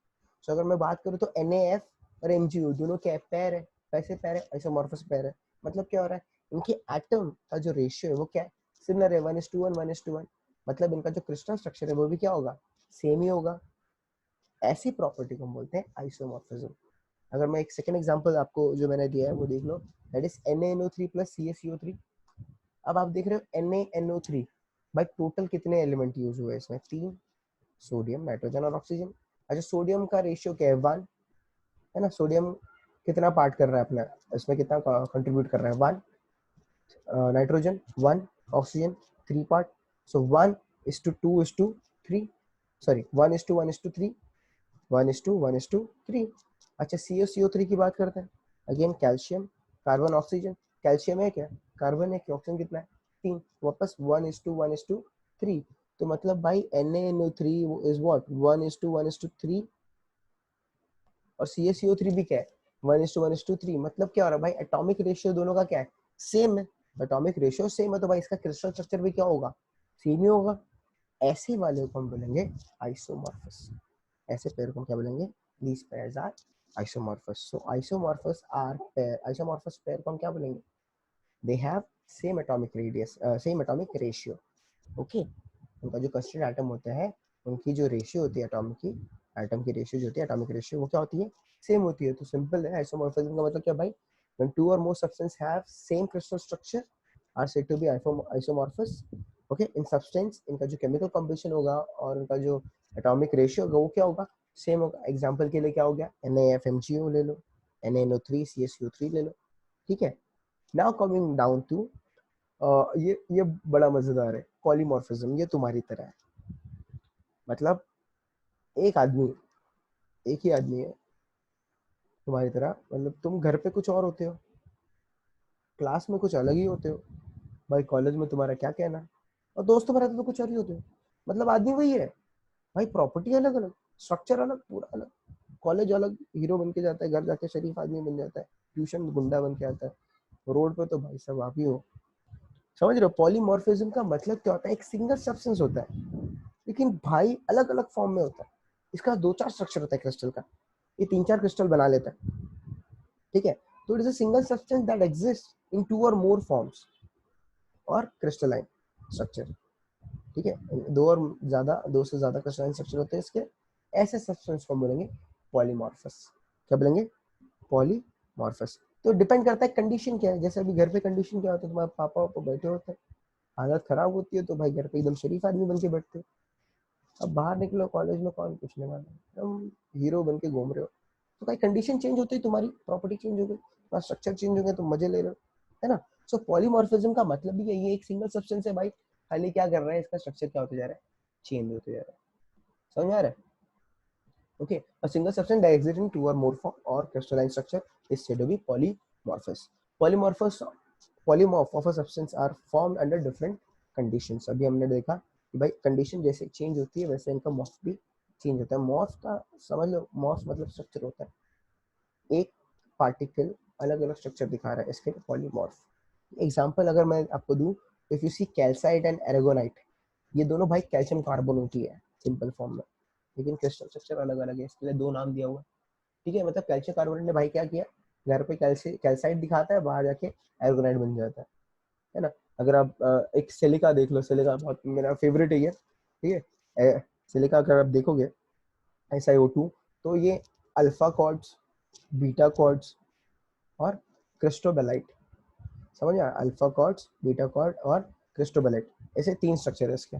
तो अगर मैं बात करूँ तो NaF और MgO दोनों क्या है, पैर है, कैसे पैर है, आइसोमॉर्फस पैर है। मतलब क्या हो रहा है, इनके एटम का जो रेशियो है वो क्या है, सिमिलर है, 1:1, 1:1। मतलब इनका जो क्रिस्टल स्ट्रक्चर है वो भी क्या होगा, सेम ही होगा। ऐसी प्रॉपर्टी को हम बोलते हैं आइसोमॉर्फिज्म। अगर मैं एक सेकंड एग्जांपल आपको जो मैंने दिया है वो देख लो, that is NaNO3 plus CaCO3। अब आप देख रहे हो NaNO3, भाई टोटल कितने एलिमेंट यूज हुए इसमें, 3, सोडियम, नाइट्रोजन और ऑक्सीजन। अच्छा, सोडियम का रेशियो क्या है, 1, है ना। सोडियम कितना पार्ट कर रहा है अपना, इसमें कितना कंट्रीब्यूट कर रहा है, 1। नाइट्रोजन 1, ऑक्सीजन 3 पार्ट, सो 1:2:3, सॉरी 1:1:3, 1:1:3। अच्छा, CO3 की बात करते हैं, again calcium, carbon, oxygen. Calcium है क्या, कार्बन है क्या, ऑक्सीजन कितना है, 3, वापस 1:1:3। तो मतलब भाई NaNO3 इज व्हाट, 1:1:3, और CaCO3 भी क्या है, 1:1:3। मतलब क्या हो रहा है भाई, एटॉमिक रेशियो दोनों का क्या है, सेम है। एटॉमिक रेशियो सेम है तो भाई इसका क्रिस्टल स्ट्रक्चर भी क्या होगा, सेम ही होगा। ऐसे वाले को हम बोलेंगे आइसोमॉर्फस। ऐसे पेयर को हम क्या बोलेंगे, these pairs are isomorphous. So isomorphous are pair, isomorphous pair को हम क्या बोलेंगे, they have same atomic radius, same atomic ratio. Okay, उनका जो क्रिस्टल एटम होता है उनकी जो रेशियो होती है एटॉमिक की, एटम की रेशियो जो होती है, एटॉमिक रेशियो, वो क्या होती है, सेम होती है। तो सिंपल है, आइसोमॉर्फिज्म का मतलब क्या भाई, when two or more substance have same crystal structure are said to be isomorphous। Okay, in substance, इनका जो केमिकल कॉम्बिनेशन होगा और उनका जो एटॉमिक रेशियो होगा वो क्या होगा, सेम होगा। एग्जांपल के लिए क्या हो गया, NaFMgO ले लो, NaNO3 CaCO3 ले लो। ठीक है, नाउ कमिंग डाउन टू, ये बड़ा मजेदार है, पॉलीमॉर्फिज्म। ये तुम्हारी तरह है, मतलब एक आदमी, एक ही आदमी है तुम्हारी तरह, मतलब तुम घर पे कुछ और होते हो, क्लास में कुछ अलग ही होते हो भाई, कॉलेज में तुम्हारा क्या कहना है, और दोस्तों में रहते तो कुछ अलग ही होते हो। मतलब आदमी वही है भाई, प्रॉपर्टी अलग अलग, स्ट्रक्चर अलग, पूरा अलग। कॉलेज अलग हीरो बन के जाता है, घर जाके शरीफ आदमी बन जाता है, ट्यूशन गुंडा बन के आता है, रोड पे तो भाई सब आप ही हो। समझ रहे हो? पॉलीमॉर्फिज्म का मतलब क्या होता है? एक सिंगल सब्सटेंस होता है लेकिन भाई अलग अलग फॉर्म में होता है। इसका दो चार स्ट्रक्चर होता है क्रिस्टल का, ये तीन चार क्रिस्टल बना लेता है, ठीक है। तो it is a single substance that exist in two और मोर फॉर्म्स और क्रिस्टलाइन स्ट्रक्चर, ठीक है। दो और ज्यादा, दो से ज्यादा क्रिस्टलाइन स्ट्रक्चर होते हैं इसके, ऐसे सब्सटेंस को बोलेंगे पॉलीमॉर्फस। क्या बोलेंगे? पॉलीमॉर्फस। तो डिपेंड करता है कंडीशन क्या है। जैसे अभी घर पे कंडीशन क्या होता है, तुम्हारे पापा वापा बैठे होते हैं, हालत खराब होती है तो भाई घर पे एकदम शरीफ आदमी बन के बैठते हो। अब बाहर निकलो, कॉलेज में कौन पूछने वाला है, तुम हीरो बन के घूम रहे हो, तो भाई कंडीशन चेंज होती है, तुम्हारी प्रॉपर्टी चेंज हो गई, तुम्हारा स्ट्रक्चर चेंज हो गया, तुम मजे ले रहे हो, है ना। सो पॉलीमॉर्फिज्म का मतलब भी यही है, एक सिंगल सब्सटेंस है भाई, खाली क्या कर रहा है, इसका स्ट्रक्चर क्या होते जा रहा है, चेंज होते जा रहा है। समझ में आ रहा है? Okay, a single substance that exists in two or more form or crystalline structure is said to be polymorphous. Polymorphous polymorph of a substance are formed under different conditions. अभी हमने देखा कि भाई कंडीशन जैसे चेंज होती है वैसे इनका मॉर्फ भी चेंज होता है। मॉर्फ का समझ लो, मॉर्फ मतलब स्ट्रक्चर होता है, एक पार्टिकल अलग अलग स्ट्रक्चर दिखा रहा है, इसके लिए पॉलीमॉर्फ। एग्जाम्पल अगर मैं आपको दूं, if you see calcite and aragonite, ये दोनों भाई कैल्शियम कार्बोन होती है सिंपल फॉर्म में, लेकिन क्रिस्टल स्ट्रक्चर अलग अलग है, इसके लिए दो नाम दिया हुआ है, ठीक है। मतलब कैल्शियम कार्बोनेट ने भाई क्या किया, घर पे कैल्साइट दिखाता है, बाहर जाके एर्गोनाइट बन जाता है ना। अगर आप एक सिलिका देख लो, सिलिका बहुत मेरा फेवरेट है ये, ठीक है। सिलिका अगर आप देखोगे SiO2, तो ये अल्फा कॉर्ड्स, बीटा कॉर्ड्स और क्रिस्टोबेलाइट, समझ आया? अल्फा कॉर्ड्स, बीटा कॉर्ड और क्रिस्टोबेलाइट, ऐसे तीन स्ट्रक्चर है इसके।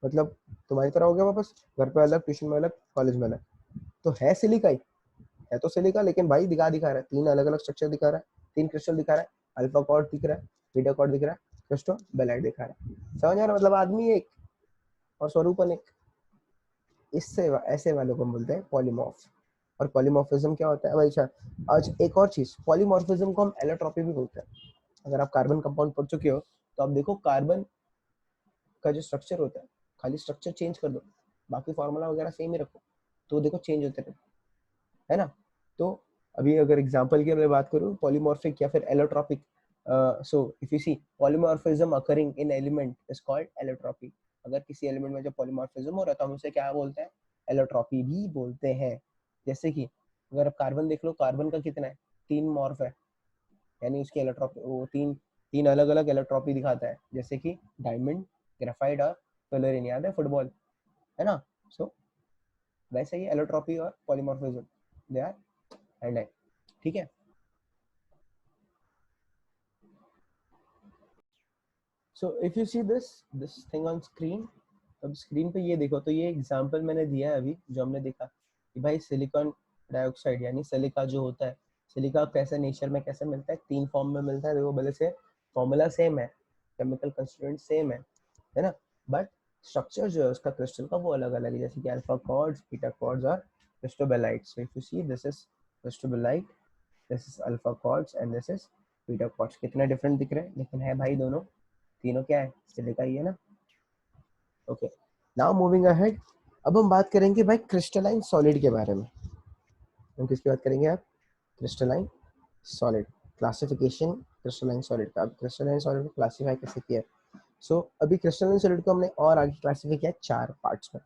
मतलब तुम्हारी तरह हो गया वापस, घर पे अलग, ट्यूशन में अलग, कॉलेज में अलग। तो है सिलिका ही, है तो सिलिका, लेकिन भाई दिखा रहा है तीन अलग अलग स्ट्रक्चर दिखा रहा है, तीन क्रिस्टल दिखा रहा है, अल्फा कॉर्ड दिख रहा है, बीटा कॉर्ड दिख रहा है, क्रिस्टो बेलाइट दिखा रहा है। समझ आ रहा है? मतलब आदमी एक और स्वरूपन एक, इससे ऐसे वालों को बोलते हैं पॉलीमॉर्फ। और पॉलीमॉर्फिज्म क्या होता है भाई? अच्छा, आज एक और चीज, पॉलीमॉर्फिज्म को हम एलोट्रॉपी भी बोलते हैं। अगर आप कार्बन कंपाउंड पढ़ चुके हो तो आप देखो कार्बन का जो स्ट्रक्चर होता है, खाली स्ट्रक्चर चेंज कर दो, बाकी फार्मूला वगैरह सेम ही रखो, तो देखो चेंज होते रहते, है ना। तो अभी अगर एग्जांपल की मैं बात करूं, पॉलीमॉर्फिक या फिर allotropic, so if you see polymorphism occurring in element is called allotropy. अगर किसी एलिमेंट में जो पॉलीमॉर्फिज्म हो रहा है तो हम उसे क्या बोलते हैं? एलोट्रॉपी भी बोलते हैं। जैसे कि अगर आप कार्बन देख लो, कार्बन का कितना है, तीन मॉर्फ है, यानी उसकी एलोट्रॉपी वो तीन तीन अलग अलग एलोट्रॉपी दिखाता है, जैसे कि डायमंड, ग्रेफाइट और फ्लोरीन, याद है फुटबॉल, है ना। सो वैसे ही एलोट्रॉपी और पॉलीमॉर्फिज्म दे आर हैंड है, ठीक है। सो if you see this thing on screen, अब स्क्रीन पे ये देखो, तो ये एग्जांपल मैंने दिया है अभी, जो हमने देखा कि भाई सिलिकॉन डाइऑक्साइड यानी सिलिका जो होता है, सिलिका कैसे नेचर में कैसे मिलता है, तीन फॉर्म में मिलता है। देखो भले से फॉर्मूला सेम है, केमिकल कंस्टिट्यूएंट सेम है ना, बट स्ट्रक्चर जो है उसका क्रिस्टल का वो अलग अलग है, जैसे कि अल्फा कॉर्ड्स, बीटा कॉर्ड्स और cristobalite. So if you see this is cristobalite, this is alpha quartz and this is beta quartz. कितने डिफरेंट दिख रहे हैं, लेकिन है भाई दोनों, तीनों क्या है, सिलिका ही है ना। ओके, नाउ मूविंग अहेड, अब हम बात करेंगे भाई क्रिस्टलाइन सॉलिड के बारे में। हम किसकी बात करेंगे आप? Crystalline solid, classification crystalline solid का। अब क्रिस्टलाइन सॉलिड को क्लासिफाई कैसे किया? सो अभी क्रिस्टलाइन सॉलिड को हमने और आगे क्लासिफाई किया चार पार्ट्स में,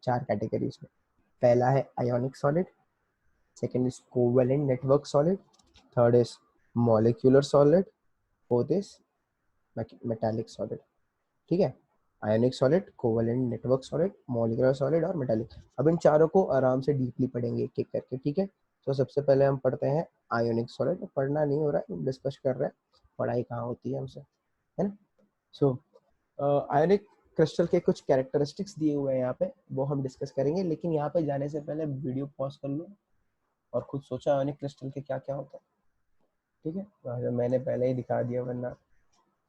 चार कैटेगरीज में। पहला है ionic solid, second is covalent network solid, third is molecular solid, fourth is metallic solid, ठीक है। Ionic solid, covalent network solid, molecular solid और मेटालिक। अब इन चारों को आराम से डीपली पढ़ेंगे एक एक करके, ठीक है। तो सबसे पहले हम पढ़ते हैं आयोनिक सॉलिड। पढ़ना नहीं हो रहा है, डिस्कस कर रहे हैं, पढ़ाई कहाँ होती है हमसे, है ना। सो आयोनिक क्रिस्टल के कुछ कैरेक्टरिस्टिक्स दिए हुए हैं यहाँ पे, वो हम डिस्कस करेंगे, लेकिन यहाँ पे जाने से पहले वीडियो पॉज कर लो और खुद सोचा आयोनिक क्रिस्टल के क्या क्या होता है, ठीक है। मैंने पहले ही दिखा दिया वरना,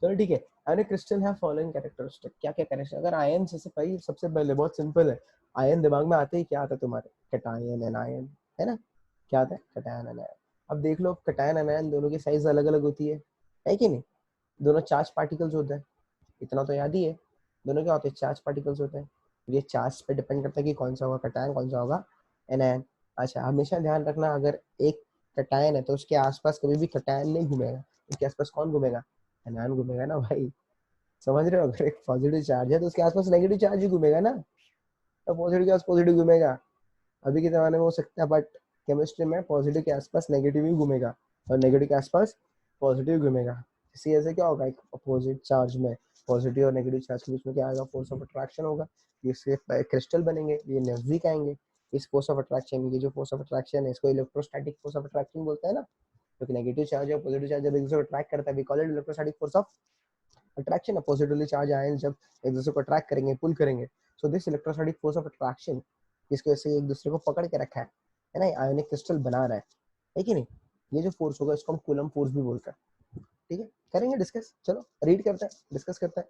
चलो ठीक है। आयनिक क्रिस्टल है फॉलोइंग कैरेक्टरिस्टिक, क्या क्या कैरेक्टर, अगर आयन जैसे भाई सबसे पहले बहुत सिंपल है, आयन दिमाग में आते ही क्या आता है तुम्हारे? कैटायन एनायन, है ना। क्या आता है? Cation anion. अब देख लो कैटायन एनायन दोनों की साइज अलग अलग होती है है कि नहीं? दोनों चार्ज पार्टिकल्स होते हैं, इतना तो याद ही है। दोनों क्या होते हैं? चार्ज पार्टिकल्स होते हैं। ये चार्ज पे डिपेंड करता है कि कौन सा होगा कटायन, कौन सा होगा एनायन। अच्छा, हमेशा ध्यान रखना, अगर एक कटायन है तो उसके आसपास कभी भी कटायन नहीं घूमेगा, उसके आसपास कौन घूमेगा? एनायन घूमेगा ना भाई। समझ रहे हो? अगर एक पॉजिटिव चार्ज है तो उसके आसपास नेगेटिव चार्ज ही घूमेगा ना, तो पॉजिटिव के आसपास पॉजिटिव घूमेगा। अभी के जमाने में हो सकता है, बट केमिस्ट्री में पॉजिटिव के आसपास नेगेटिव ही घूमेगा और नेगेटिव के आसपास पॉजिटिव घूमेगा। इसी वजह से क्या होगा, एक अपोजिट चार्ज में, पॉजिटिव और नेगेटिव चार्ज के बीच में क्या आएगा? फोर्स ऑफ अट्रैक्शन होगा। इससे क्रिस्टल बनेंगे, ये नजदीक आएंगे। इस फोर्स ऑफ अट्रैक्शन, ये जो फोर्स ऑफ अट्रैक्शन है, इसको इलेक्ट्रोस्टैटिक फोर्स ऑफ अट्रैक्शन बोलते हैं ना, क्योंकि नेगेटिव चार्ज और पॉजिटिव चार्ज जब एक दूसरे को अट्रैक्ट करता है, we call it electrostatic force of attraction. है पॉजिटिवली चार्ज आयन जब एक दूसरे को अट्रैक्ट करेंगे, पुल करेंगे, so this electrostatic force of attraction, जिसकी वजह से एक दूसरे को पकड़ के रखा है ना, आयोनिक क्रिस्टल बना रहा है कि नहीं? ये जो फोर्स होगा इसको हम कूलम फोर्स भी बोलते हैं। ठीक है, करेंगे डिस्कस। चलो रीड करते हैं, डिस्कस करते हैं।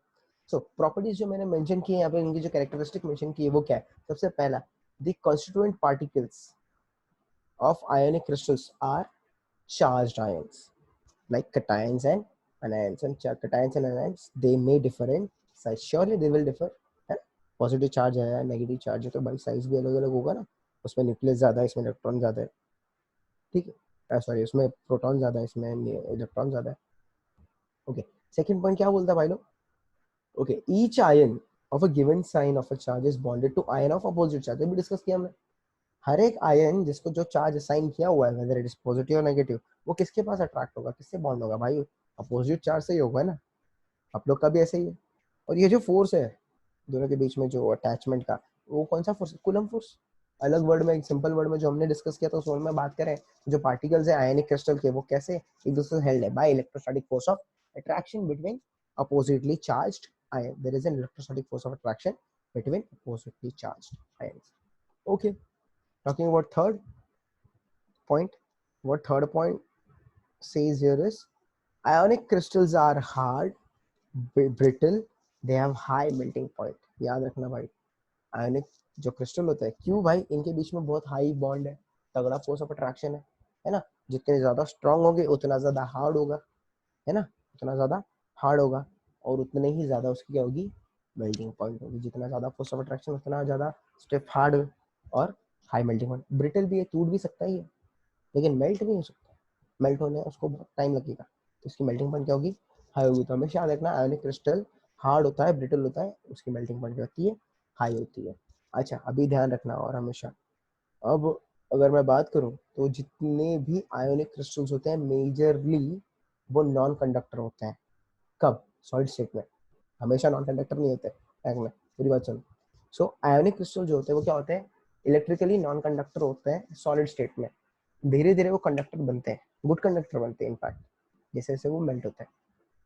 सो प्रॉपर्टीज जो मैंने मेंशन की है यहाँ पे, इनकी जो कैरेक्टरिस्टिक मेंशन की है वो क्या है? सबसे पहला, the constituent particles of ionic crystals are charged ions like cations and anions, and cations and anions they may differ in size, surely they will differ, है। पॉजिटिव चार्ज है, नेगेटिव चार्ज है, तो भाई साइज भी अलग अलग होगा ना। उसमें न्यूक्लियस ज्यादा है, इसमें इलेक्ट्रॉन ज्यादा है। ठीक है, सॉरी, उसमें प्रोटॉन ज्यादा है, इसमें इलेक्ट्रॉन ज्यादा है। ओके, सेकंड पॉइंट क्या बोलता है भाई लोग? Okay, each ion of a given sign of a charge is bonded to ion of opposite charge. भी डिस्कस किया हमने। हर एक आयन जिसको जो चार्ज असाइन किया हुआ है, वेदर इट इज पॉजिटिव और नेगेटिव, वो किसके पास अट्रैक्ट होगा, किससे बॉन्ड होगा भाई? अपोजिट चार्ज से ही होगा ना। आप लोग का भी ऐसे ही है। और ये जो फोर्स है दोनों के बीच में, जो अटैचमेंट का, वो कौन सा फोर्स? Coulomb force. अलग वर्ड में, एक सिंपल वर्ड में जो हमने डिस्कस किया था, उस वर्ड में बात करें, जो पार्टिकल्स है आयनिक क्रिस्टल के, वो कैसे एक दूसरे से हेल्ड है? By electrostatic force of attraction between oppositely charged ion. There is an electrostatic force of attraction between oppositely charged ions. Okay, talking about third point, what third point says here is ionic crystals are hard, brittle, they have high melting point। याद रखना भाई, ionic जो crystal होता है, क्यों भाई? इनके बीच में बहुत हाई बॉन्ड है, तगड़ा फोर्स ऑफ अट्रैक्शन है ना। जितने ज्यादा स्ट्रांग होंगे उतना ज्यादा हार्ड होगा, है ना, उतना ज्यादा हार्ड होगा, और उतने ही ज्यादा उसकी क्या होगी? मेल्टिंग पॉइंट होगी। जितना ज्यादा फोर्स ऑफ अट्रैक्शन उतना ज्यादा स्टिफ हार्ड और हाई मेल्टिंग पॉइंट। ब्रिटल भी है, टूट भी सकता है, लेकिन मेल्ट नहीं हो सकता। मेल्ट होने उसको बहुत टाइम लगेगा, तो इसकी मेल्टिंग पॉइंट क्या होगी? हाई होगी। तो हमेशा याद रखना, आयोनिक क्रिस्टल हार्ड होता है, ब्रिटल होता है, उसकी मेल्टिंग पॉइंट क्या होती है? हाई होती है। अच्छा, अभी ध्यान रखना और हमेशा, अब अगर मैं बात करूं तो जितने भी आयोनिक क्रिस्टल्स होते हैं मेजरली वो नॉन कंडक्टर होते हैं। कब? सॉलिड स्टेट में। हमेशा नॉन कंडक्टर नहीं होते टैंक में, पूरी बात सुनो। सो आयोनिक क्रिस्टल जो होते हैं वो क्या होते हैं? इलेक्ट्रिकली नॉन कंडक्टर होते हैं सॉलिड स्टेट में। धीरे धीरे वो कंडक्टर बनते हैं, गुड कंडक्टर बनते हैं इनफैक्ट, जैसे जैसे वो मेल्ट होते हैं।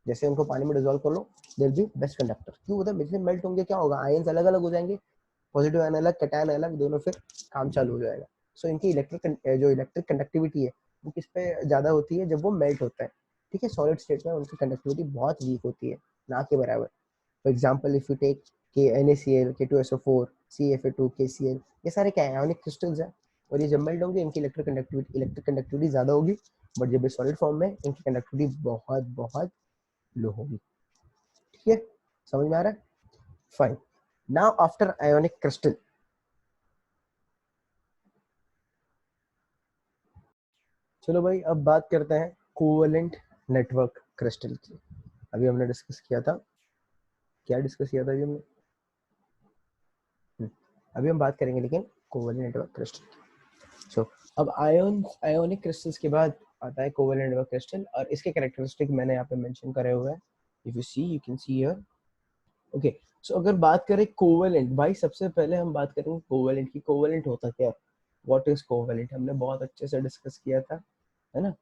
जैसे उनको पानी में डिजोल्व कर लो, they will be best conductor. क्यों होता है? बिजली मेल्ट होंगे, क्या होगा? आयंस अलग अलग हो जाएंगे, पॉजिटिव आयन अलग, कैटायन अलग, दोनों फिर काम चालू हो जाएगा। सो इनकी जो इलेक्ट्रिक कंडक्टिविटी है वो किस पे ज्यादा होती है? जब वो मेल्ट होता है। ठीक है, सॉलिड स्टेट में उनकी कंडक्टिविटी बहुत वीक होती है, ना के बराबर। For example if you take NaCl, K2SO4, CFA2, KCl, ये सारे क्या है? आयोनिक क्रिस्टल्स हैं, और ये जब मेल्ट होंगे इनकी इलेक्ट्रिक कंडक्टिविटी ज्यादा होगी, बट जब ये सॉलिड फॉर्म में, इनकी कंडक्टिविटी बहुत बहुत लो होगी। ठीक है, समझ में आ रहा है? Fine. Now after ionic crystal, चलो भाई अब बात करते हैं कोवेलेंट नेटवर्क क्रिस्टल की। अभी हमने डिस्कस किया था, क्या डिस्कस किया था अभी हमने? अभी हम बात करेंगे लेकिन कोवेलेंट नेटवर्क क्रिस्टल की। सो अब आयोनिक क्रिस्टल्स के बाद आता है कोवेलेंट नेटवर्क क्रिस्टल, और इसके कैरेक्टरिस्टिक मैंने यहाँ पे मेंशन करे हुए हैं। If you can see here. Okay, so अगर बात करें कोवेलेंट, भाई सबसे पहले हम बात करेंगे कोवेलेंट की। कोवेलेंट होता क्या है? What is covalent? हमने बहुत अच्छे से डिस्कस किया था, है ना,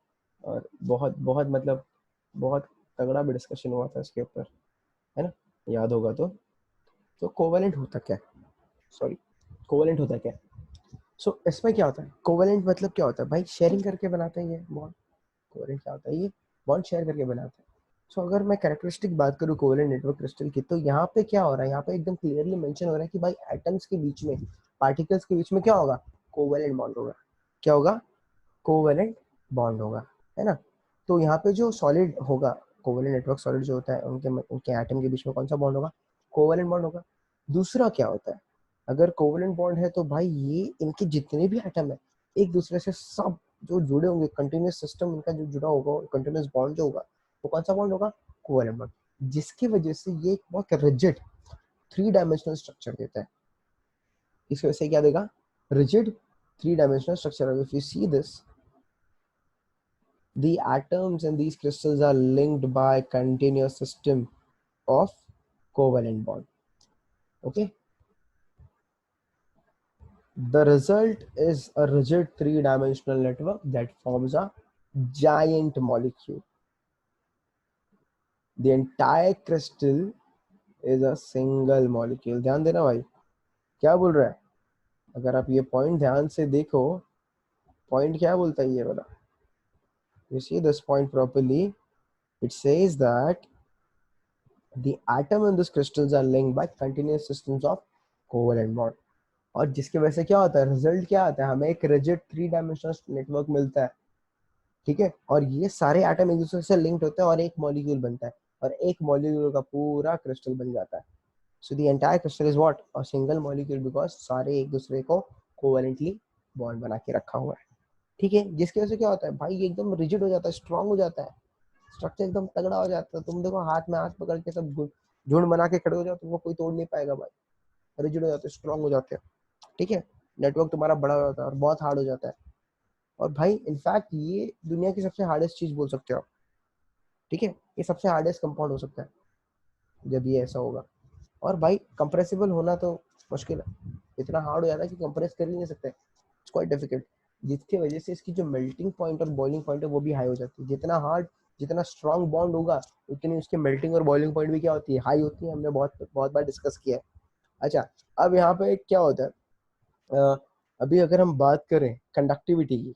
और बहुत बहुत मतलब बहुत तगड़ा भी डिस्कशन हुआ था इसके ऊपर, है ना, याद होगा तो कोवेलेंट होता क्या है? सॉरी, कोवेलेंट होता क्या है? सो इसमें क्या होता है? कोवेलेंट मतलब क्या होता है भाई? शेयरिंग करके बनाते हैं ये बॉन्ड। कोवेलेंट क्या होता है? ये बॉन्ड शेयर करके बनाते हैं। सो अगर मैं कैरेक्टरिस्टिक बात करूँ कोवेलेंट नेटवर्क क्रिस्टल की, तो यहाँ पे क्या हो रहा है? यहाँ पे एकदम क्लियरली मेंशन हो रहा है कि भाई एटम्स के बीच में, पार्टिकल्स के बीच में क्या होगा? कोवेलेंट बॉन्ड होगा। क्या होगा? कोवेलेंट बॉन्ड होगा, है ना। तो यहाँ पे जो सॉलिड होगा, कोवेलेंट नेटवर्क सॉलिड जो होता है उनके उनके एटम के बीच में कौन सा बॉन्ड होगा, कोवेलेंट बॉन्ड होगा। दूसरा क्या होता है, अगर कोवेलेंट बॉन्ड है तो भाई ये इनके जितने भी एटम है एक दूसरे से सब जो जुड़े होंगे, कंटिन्यूस सिस्टम इनका जो जुड़ा होगा, कंटिन्यूस बॉन्ड जो होगा वो कौन सा बॉन्ड होगा, कोवेलेंट बॉन्ड, जिसकी वजह से ये एक बहुत रिजिड 3 डायमेंशनल स्ट्रक्चर देता है। इसकी वजह से क्या देगा, rigid 3 dimensional structure. If you see this, the atoms in these crystals are linked by continuous system of covalent bond. Okay, the result is a rigid 3 dimensional network that forms a giant molecule. The entire crystal is a single molecule. ध्यान देना भाई क्या बोल रहा है, अगर आप ये पॉइंट ध्यान से देखो, पॉइंट क्या बोलता है ये वाला, you see this point properly, it says that the atom in these crystals are linked by continuous systems of covalent bond. और जिसकी वजह से क्या होता है, रिजल्ट क्या आता है, हमें एक रिजिड 3 डायमेंशनल नेटवर्क मिलता है, ठीक है। और ये सारे एटम एक दूसरे से लिंक्ड होते हैं और एक मॉलिक्यूल बनता है, और एक मॉलिक्यूल का पूरा क्रिस्टल बन जाता है। So the entire crystal is what, a single molecule, because सारे एक दूसरे को कोवेलेंटली बॉन्ड बना के रखा हुआ है, ठीक है। जिसकी वजह से क्या होता है भाई, ये एकदम रिजिड हो जाता है, स्ट्रांग हो जाता है, स्ट्रक्चर एकदम तगड़ा हो जाता है। तुम देखो हाथ में हाथ पकड़ के सब झुंड बना के खड़े हो जाओ, तुमको कोई तोड़ नहीं पाएगा भाई, रिजिड हो जाते हैं, स्ट्रांग हो जाते हैं, ठीक है। नेटवर्क तुम्हारा बड़ा हो जाता है और बहुत हार्ड हो जाता है। और भाई इनफैक्ट ये दुनिया की सबसे हार्डेस्ट चीज बोल सकते हो आप, ठीक है, ये सबसे हार्डेस्ट कंपाउंड हो सकता है जब ये ऐसा होगा। और भाई कंप्रेसिबल होना तो मुश्किल है, इतना हार्ड हो जाता है कि कंप्रेस कर ही नहीं सकते, इट्स क्वाइट डिफिकल्ट, जिसकी वजह से इसकी जो मेल्टिंग पॉइंट और बॉइलिंग पॉइंट है वो भी हाई हो जाती है। जितना हार्ड, जितना स्ट्रांग बॉन्ड होगा उतनी उसकी मेल्टिंग और बॉइलिंग पॉइंट भी क्या होती है, हाई होती है। हमने बहुत बहुत बार डिस्कस किया है। अच्छा, अब यहाँ पे क्या होता है, अभी अगर हम बात करें कंडक्टिविटी की,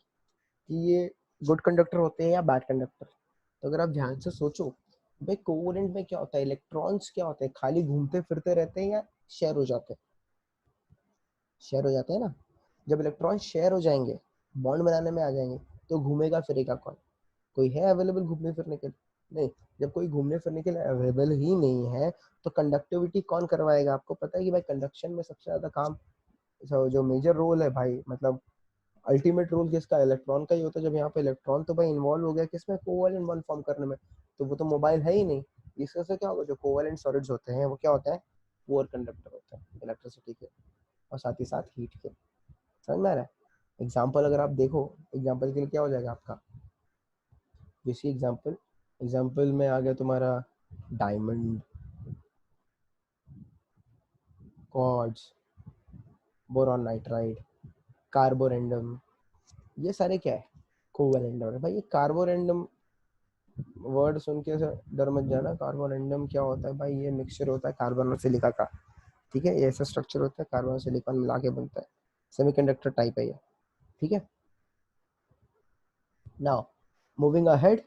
कि ये गुड कंडक्टर होते हैं या बैड कंडक्टर, तो अगर आप ध्यान से सोचो भाई, कोवेलेंट में क्या होता है, इलेक्ट्रॉन्स क्या होते हैं, खाली घूमते फिरते रहते हैं या शेयर हो जाते हैं, शेयर हो जाते हैं ना। जब इलेक्ट्रॉन शेयर हो जाएंगे, बॉन्ड बनाने में आ जाएंगे, तो घूमेगा फिरेगा कौन, कोई है अवेलेबल घूमने फिरने के लिए, नहीं। जब कोई घूमने फिरने के लिए अवेलेबल ही नहीं है तो कंडक्टिविटी कौन करवाएगा। आपको पता है कि भाई कंडक्शन में सबसे ज्यादा काम, जो मेजर रोल है भाई, मतलब अल्टीमेट रोल किसका, इलेक्ट्रॉन का ही होता है। जब यहाँ पे इलेक्ट्रॉन तो भाई इन्वॉल्व हो गया किसमें, कोवेलेंट बॉन्ड फॉर्म करने में, तो वो तो मोबाइल है ही नहीं। इससे से क्या होगा, जो कोवेलेंट सॉलिड्स होते हैं वो क्या होता है, पुअर कंडक्टर होता है इलेक्ट्रिसिटी के और साथ ही साथ हीट के। समझ में आ रहा है। एग्जाम्पल अगर आप देखो, एग्जाम्पल के लिए क्या हो जाएगा आपका, जैसे एग्जाम्पल, एग्जाम्पल में आ गया तुम्हारा diamond, quartz, boron nitride, Carborundum, ये सारे क्या है, कोवेलेंट है भाई। ये कार्बोरेंडम वर्ड सुन के डर मत जाना, कार्बोरेंडम क्या होता है भाई, ये मिक्सचर होता है कार्बन और सिलिका का, ठीक है। ये ऐसा स्ट्रक्चर होता है, कार्बन और सिलिकॉन मिला के बनता है, सेमीकंडक्टर टाइप है ये, ठीक है। Now moving ahead,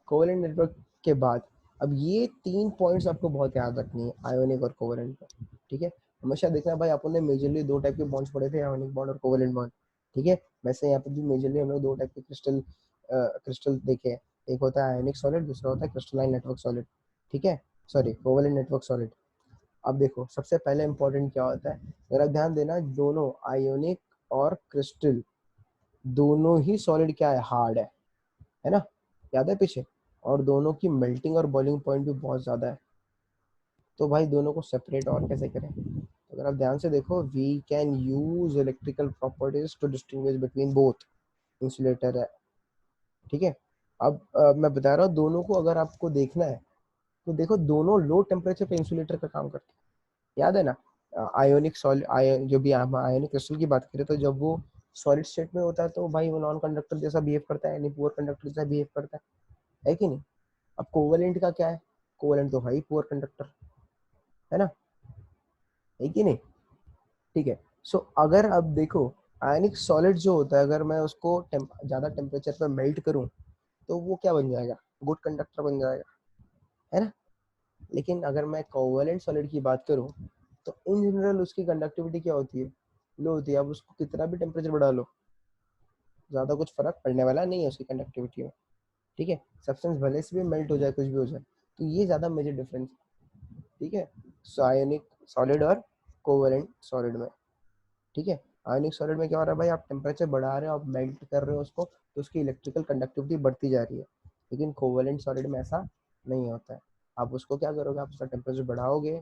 covalent network के बाद अब ये 3 पॉइंट्स आपको बहुत याद रखनी है आयोनिक और कोवेलेंट का, ठीक है। हमेशा देखना भाई, अपन ने मेजरली 2 टाइप के बॉन्ड्स पढ़े थे, आयोनिक बॉन्ड और कोवेलेंट बॉन्ड, ठीक है। वैसे यहाँ पे भी मेजरली हम लोग 2 टाइप के क्रिस्टल देखे हैं, एक होता है आयोनिक सॉलिड, दूसरा होता है क्रिस्टलाइन नेटवर्क सॉलिड, ठीक है, सॉरी कोवेलेंट नेटवर्क सॉलिड। अब देखो सबसे पहले इंपॉर्टेंट क्या होता है, अगर आप ध्यान देना, दोनों आयोनिक और क्रिस्टल दोनों ही सॉलिड क्या है, हार्ड है ना, याद है पीछे, और दोनों की मेल्टिंग और बॉइलिंग पॉइंट भी बहुत ज्यादा है। तो भाई दोनों को सेपरेट और कैसे करें, तो अगर आप ध्यान से देखो, we can use electrical properties to distinguish between both insulator है, ठीक है। अब मैं बता रहा हूँ, दोनों को अगर आपको देखना है तो देखो, दोनों लो टेम्परेचर पे इंसुलेटर का काम करते हैं, याद है ना। आयोनिक सॉलिड, जो भी हम आयोनिक क्रिस्टल की बात करें, तो जब वो सॉलिड स्टेट में होता है तो भाई वो नॉन कंडक्टर जैसा बिहेव करता है, यानी पुअर कंडक्टर जैसा बिहेव करता है कि नहीं। अब कोवेलेंट का क्या है, कोवेलेंट तो भाई पुअर कंडक्टर है ना, है कि नहीं, ठीक है। सो अगर अब देखो, आयनिक सॉलिड जो होता है, अगर मैं उसको ज्यादा टेम्परेचर पर मेल्ट करूं तो वो क्या बन जाएगा, गुड कंडक्टर बन जाएगा, है ना। लेकिन अगर मैं कोवेलेंट सॉलिड की बात करूं तो इन जनरल उसकी कंडक्टिविटी क्या होती है, लो होती है। अब उसको कितना भी टेम्परेचर बढ़ा लो, ज्यादा कुछ फर्क पड़ने वाला नहीं है उसकी कंडक्टिविटी में, ठीक है, सब्सटेंस भले से भी मेल्ट हो जाए, कुछ भी हो जाए, तो ये ज्यादा मेजर डिफरेंस, ठीक है, आयोनिक सॉलिड और कोवेलेंट सॉलिड में, ठीक है। आयोनिक सॉलिड में क्या हो रहा है भाई, आप टेम्परेचर बढ़ा रहे हो, आप मेल्ट कर रहे हो उसको, तो उसकी इलेक्ट्रिकल कंडक्टिविटी बढ़ती जा रही है, लेकिन कोवेलेंट सॉलिड में ऐसा नहीं होता है। आप उसको क्या करोगे, आप उसका टेम्परेचर बढ़ाओगे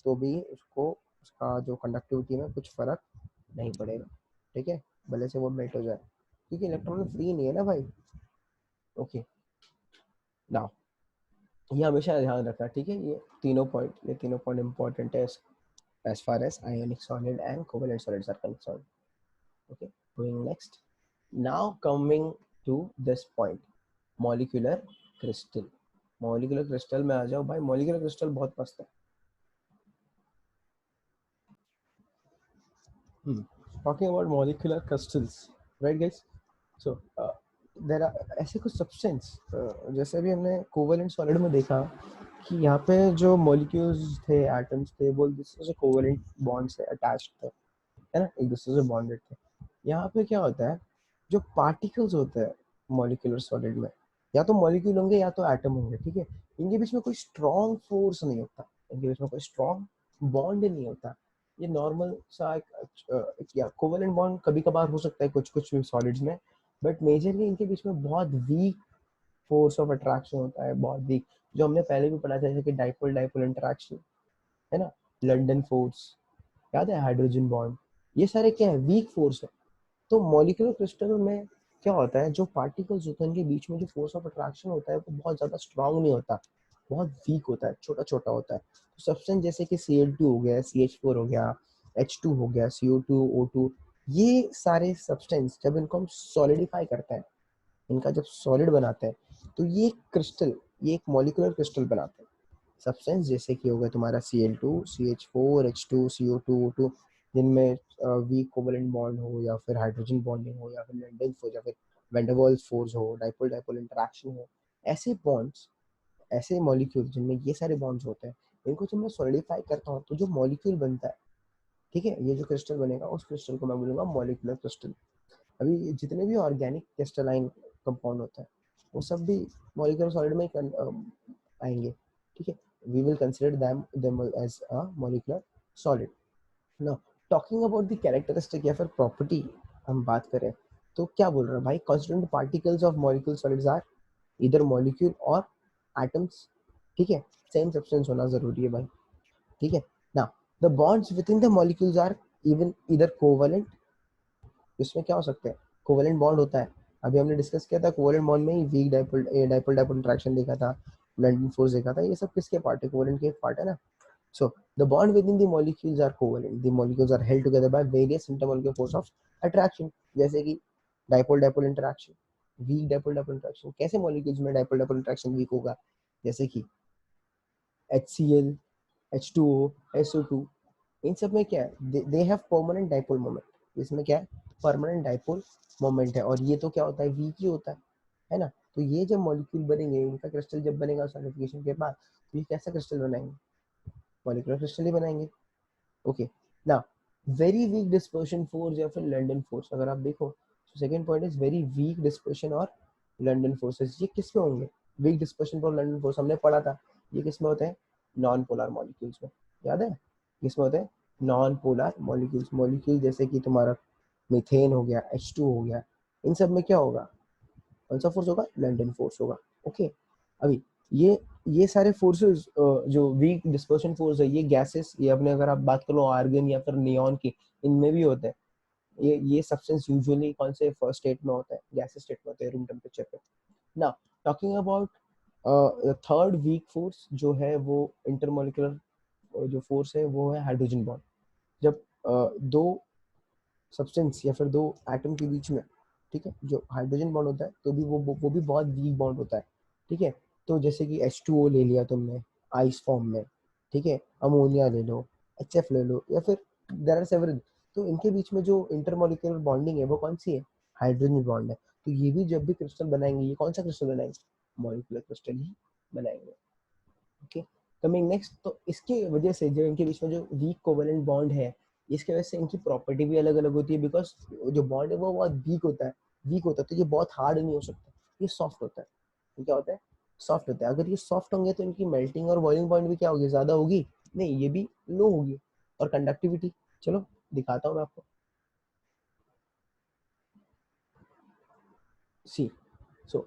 तो भी उसको, उसका जो कंडक्टिविटी में कुछ फर्क नहीं पड़ेगा, ठीक है, भले से वो मेल्ट हो जाए, क्योंकि इलेक्ट्रॉन फ्री नहीं है ना भाई। ओके, नाउ ये हमेशा ध्यान रखना, ठीक है, ये तीनों पॉइंट इंपॉर्टेंट है as far as ionic solid and covalent solids are concerned. Okay, going next. Now coming to this point, molecular crystal. molecular crystal में आ जाओ भाई, molecular crystal बहुत मस्त है। Talking about molecular crystals, right guys? So there are ऐसे कुछ substance, जैसे अभी हमने covalent solid में देखा कि यहाँ पे जो molecules थे, atoms थे, वो एक दूसरे से covalent bond से attached थे, है ना, एक दूसरे से बॉन्डेड थे। यहाँ पे क्या होता है, जो पार्टिकल्स होते हैं मॉलिक्यूलर सॉलिड में, या तो मॉलिक्यूल होंगे या तो एटम होंगे, ठीक है, इनके बीच में कोई स्ट्रॉन्ग फोर्स नहीं होता, इनके बीच में कोई स्ट्रॉन्ग बॉन्ड नहीं होता। ये नॉर्मल सा या कोवेलेंट बॉन्ड कभी कभार हो सकता है कुछ कुछ सॉलिड्स में, बट मेजरली इनके बीच में बहुत वीक फोर्स ऑफ अट्रैक्शन होता है, बहुत वीक, जो हमने पहले भी पढ़ा था, जैसे कि डाइपोल डाइपोल इंटरेक्शन, है ना, लंदन फोर्स, याद है, हाइड्रोजन बॉन्ड, ये सारे क्या है, वीक फोर्स है। तो मॉलिक्यूलर क्रिस्टल में क्या होता है, जो पार्टिकल्स होते हैं उनके बीच में जो फोर्स ऑफ अट्रैक्शन होता है वो बहुत ज्यादा स्ट्रांग नहीं होता, बहुत वीक होता है, छोटा छोटा होता है। तो सब्सटेंस जैसे कि Cl2 हो गया, CH4 हो गया, H2 हो गया, CO2, O2, ये सारे सब्सटेंस जब इनको हम सॉलिडिफाई करते हैं, इनका जब सॉलिड बनाते हैं, तो ये क्रिस्टल, ये एक मॉलिक्यूलर क्रिस्टल बनाते हैं। सब्सटेंस जैसे कि होगा तुम्हारा Cl2, CH4, H2, CO2, O2, जिनमें वीक कोवलेंट बॉन्ड हो, या फिर हाइड्रोजन बॉन्डिंग हो, या फिर लैंडेन फोर्स, या फिर वैंडरवाल्स फोर्स हो, डाइपोल डाइपोल इंटरेक्शन हो, ऐसे बॉन्ड्स, ऐसे मॉलिक्यूल जिनमें ये सारे बॉन्ड्स होते हैं, इनको जब मैं सॉलिडिफाई करता हूँ तो जो मॉलिक्यूल बनता है, ठीक है, ये जो क्रिस्टल बनेगा, उस क्रिस्टल को मैं बोलूंगा मॉलिक्यूलर क्रिस्टल। अभी जितने भी ऑर्गेनिक क्रिस्टलाइन कंपाउंड होता है, वो सब भी मॉलिक्यूलर सॉलिड में आएंगे, ठीक है, we will consider them as a molecular solid. Now talking about the characteristic या फिर प्रॉपर्टी हम बात करें, तो क्या बोल रहे हैं भाई, constituent particles of molecule solids are either molecule और atoms, ठीक है, सेम सब्सटेंस होना जरूरी है भाई, ठीक है। now the bonds within the molecules are even either covalent, इसमें क्या हो सकते हैं, कोवेलेंट बॉन्ड होता है, अभी हमने डिस्कस किया था, कोवेलेंट बॉन्ड में ही weak dipole dipole dipole interaction देखा था, लंडन फोर्स देखा था, ये सब किसके पार्ट है, कोवेलेंट के एक पार्ट है ना। So the bond within the molecules are covalent. The molecules are held together by various intermolecular force of attraction. जैसे कि dipole dipole interaction, weak dipole dipole interaction, कैसे मॉलिक्यूल्स में डाइपोल डाइपोल इंटरेक्शन वीक होगा, जैसे कि HCl, H2O, SO2, इन सब में क्या है, they have permanent dipole moment, इसमें क्या है, परमानेंट डाइपोल मोमेंट है, और ये तो क्या होता है, वीक ही होता है ना। तो ये जब मॉलिक्यूल बनेंगे, इनका क्रिस्टल जब बनेगा सॉलिडिफिकेशन के बाद, तो ये कैसा क्रिस्टल बनाएंगे, मॉलिक्यूलर क्रिस्टल ही बनाएंगे। ओके, ना वेरी वीक डिस्पर्शन फोर्स या फिर लंडन फोर्स, अगर आप देखो तो second point is very weak dispersion और लंडन फोर्सेस, ये किस में होंगे, वीक डिस्पर्शन और लंडन फोर्स हमने पढ़ा था, ये किस में होते हैं, नॉन पोलर मॉलिक्यूल्स में, याद है, किस में होते हैं, नॉन पोलर मॉलिक्यूल्स, मॉलिक्यूल जैसे कि तुम्हारा मीथेन हो गया, H2 हो गया, इन सब में क्या होगा, कौन सा फोर्स होगा, लंडन फोर्स होगा। ओके, अभी ये सारे फोर्सेस जो वीक डिस्पर्शन फोर्स है, ये गैसेस, ये अपने अगर आप बात करो आर्गन या फिर नियॉन की, इनमें भी होते हैं, ये सब्सटेंस यूजुअली कौन से फर्स्ट स्टेट में होता है, गैसेस स्टेट में होते हैं, रूम टेम्परेचर पे। ना talking about third weak force जो है, वो इंटरमोलिकुलर जो फोर्स है वो है हाइड्रोजन बॉन्ड। जब दो सब्सटेंस या फिर दो एटम के बीच में, ठीक है, जो हाइड्रोजन बॉन्ड होता है, तो भी वो भी बहुत वीक बॉन्ड होता है, ठीक है। तो जैसे कि H2O ले लिया तुमने आइस फॉर्म में, ठीक है, अमोनिया ले लो, HF ले लो, या फिर देयर आर सेवरल, तो इनके बीच में जो इंटरमोलिकुलर बॉन्डिंग है वो कौन सी है, हाइड्रोजन बॉन्ड है। तो ये भी जब भी क्रिस्टल बनाएंगे, ये कौन सा क्रिस्टल बनाएंगे, मॉलिक्यूलर क्रिस्टल ही बनाएंगे। ओके, कमिंग नेक्स्ट, तो इसके वजह से जो इनके बीच में जो वीक कोवेलेंट बॉन्ड है, इसके वजह से इनकी प्रॉपर्टी भी अलग अलग होती है, बिकॉज जो बॉन्ड है वो बहुत वीक होता है, तो ये बहुत हार्ड नहीं हो सकता, ये सॉफ्ट होता है, ये क्या होता है, सॉफ्ट होता है। अगर ये सॉफ्ट होंगे तो इनकी मेल्टिंग और बॉइलिंग पॉइंट भी क्या होगी, ज्यादा होगी, नहीं ये भी लो होगी। और कंडक्टिविटी, चलो दिखाता हूँ मैं आपको। सी, so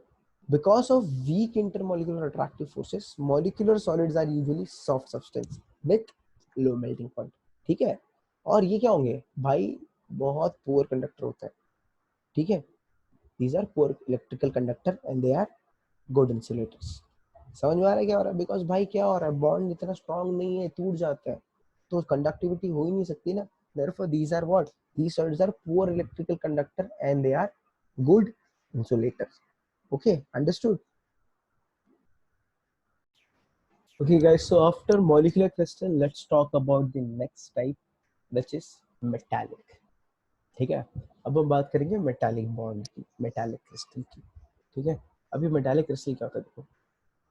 because of weak intermolecular attractive forces, molecular solids are usually soft substance with low melting point, ठीक है। और ये क्या होंगे भाई, बहुत पुअर कंडक्टर होता है, ठीक है। these are poor electrical conductor and they are good insulators। समझ में आ रहा है क्या हो रहा है, बिकॉज भाई क्या हो रहा है, बॉन्ड इतना स्ट्रांग नहीं है, टूट जाता है, तो कंडक्टिविटी हो ही नहीं सकती ना। therefore these are what, these solids are poor electrical conductor and they are good insulators। okay, understood। okay guys, so after molecular crystal let's talk about the next type which is metallic। ठीक है, अब हम बात करेंगे metallic bond की, metallic crystal की, ठीक है। अभी मेटालिक क्रिस्टल क्या होता है देखो।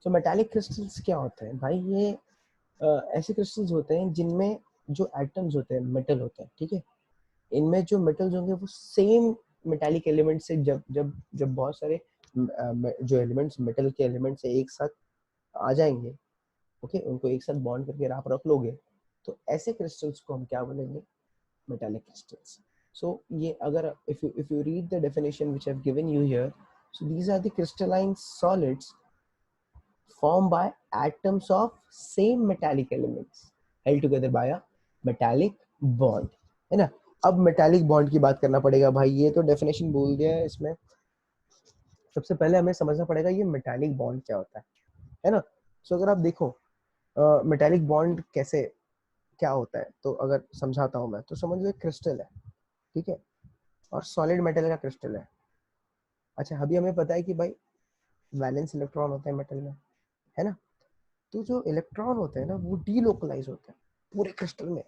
तो मेटालिक क्रिस्टल्स क्या होते हैं भाई, ये ऐसे क्रिस्टल्स होते हैं जिनमें जो एटम्स होते हैं मेटल होते हैं, ठीक है। इनमें जो मेटल्स होंगे वो सेम मेटालिक एलिमेंट से, जब जब जब बहुत सारे जो एलिमेंट्स मेटल के एलिमेंट से एक साथ आ जाएंगे, ओके, उनको एक साथ बॉन्ड करके आप रख लोगे, तो ऐसे क्रिस्टल्स को हम क्या बोलेंगे, metallic crystals। So ये अगर if you read the definition which I've given you here, so these are the crystalline solids formed by atoms of same metallic elements held together by a metallic bond, है ना। अब metallic bond की बात करना पड़ेगा भाई, ये तो definition बोल दिया है इसमें। सबसे पहले हमें समझना पड़ेगा ये metallic bond क्या होता है ना। so अगर आप देखो metallic bond कैसे क्या होता है, तो अगर समझाता हूँ मैं, तो समझ लो एक क्रिस्टल है, ठीक है, और सॉलिड मेटल का क्रिस्टल है। अच्छा, अभी हमें पता है कि भाई वैलेंस इलेक्ट्रॉन होता है मेटल में, है ना। तो जो इलेक्ट्रॉन होते हैं ना वो डीलोकलाइज होते हैं पूरे क्रिस्टल में,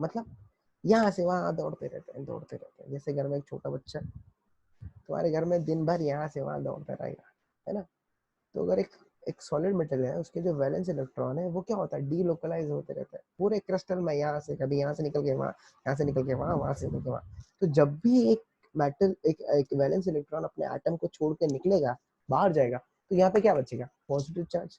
मतलब यहाँ से वहाँ दौड़ते रहते हैं, दौड़ते रहते हैं। जैसे घर में एक छोटा बच्चा तुम्हारे घर में दिन भर यहाँ से वहाँ दौड़ता रहेगा, है ना। तो अगर एक एक सॉलिड मेटल है, उसके जो वैलेंस इलेक्ट्रॉन है वो क्या होता है, डीलोकलाइज होते रहता है पूरे क्रिस्टल में, यहाँ से कभी यहाँ से निकल के वहाँ, यहाँ से निकल के वहाँ, वहाँ से निकल के वहाँ। तो जब भी एक मेटल एक वैलेंस इलेक्ट्रॉन अपने एटम को छोड़ के निकलेगा, बाहर जाएगा, तो यहाँ पे क्या बचेगा, पॉजिटिव चार्ज,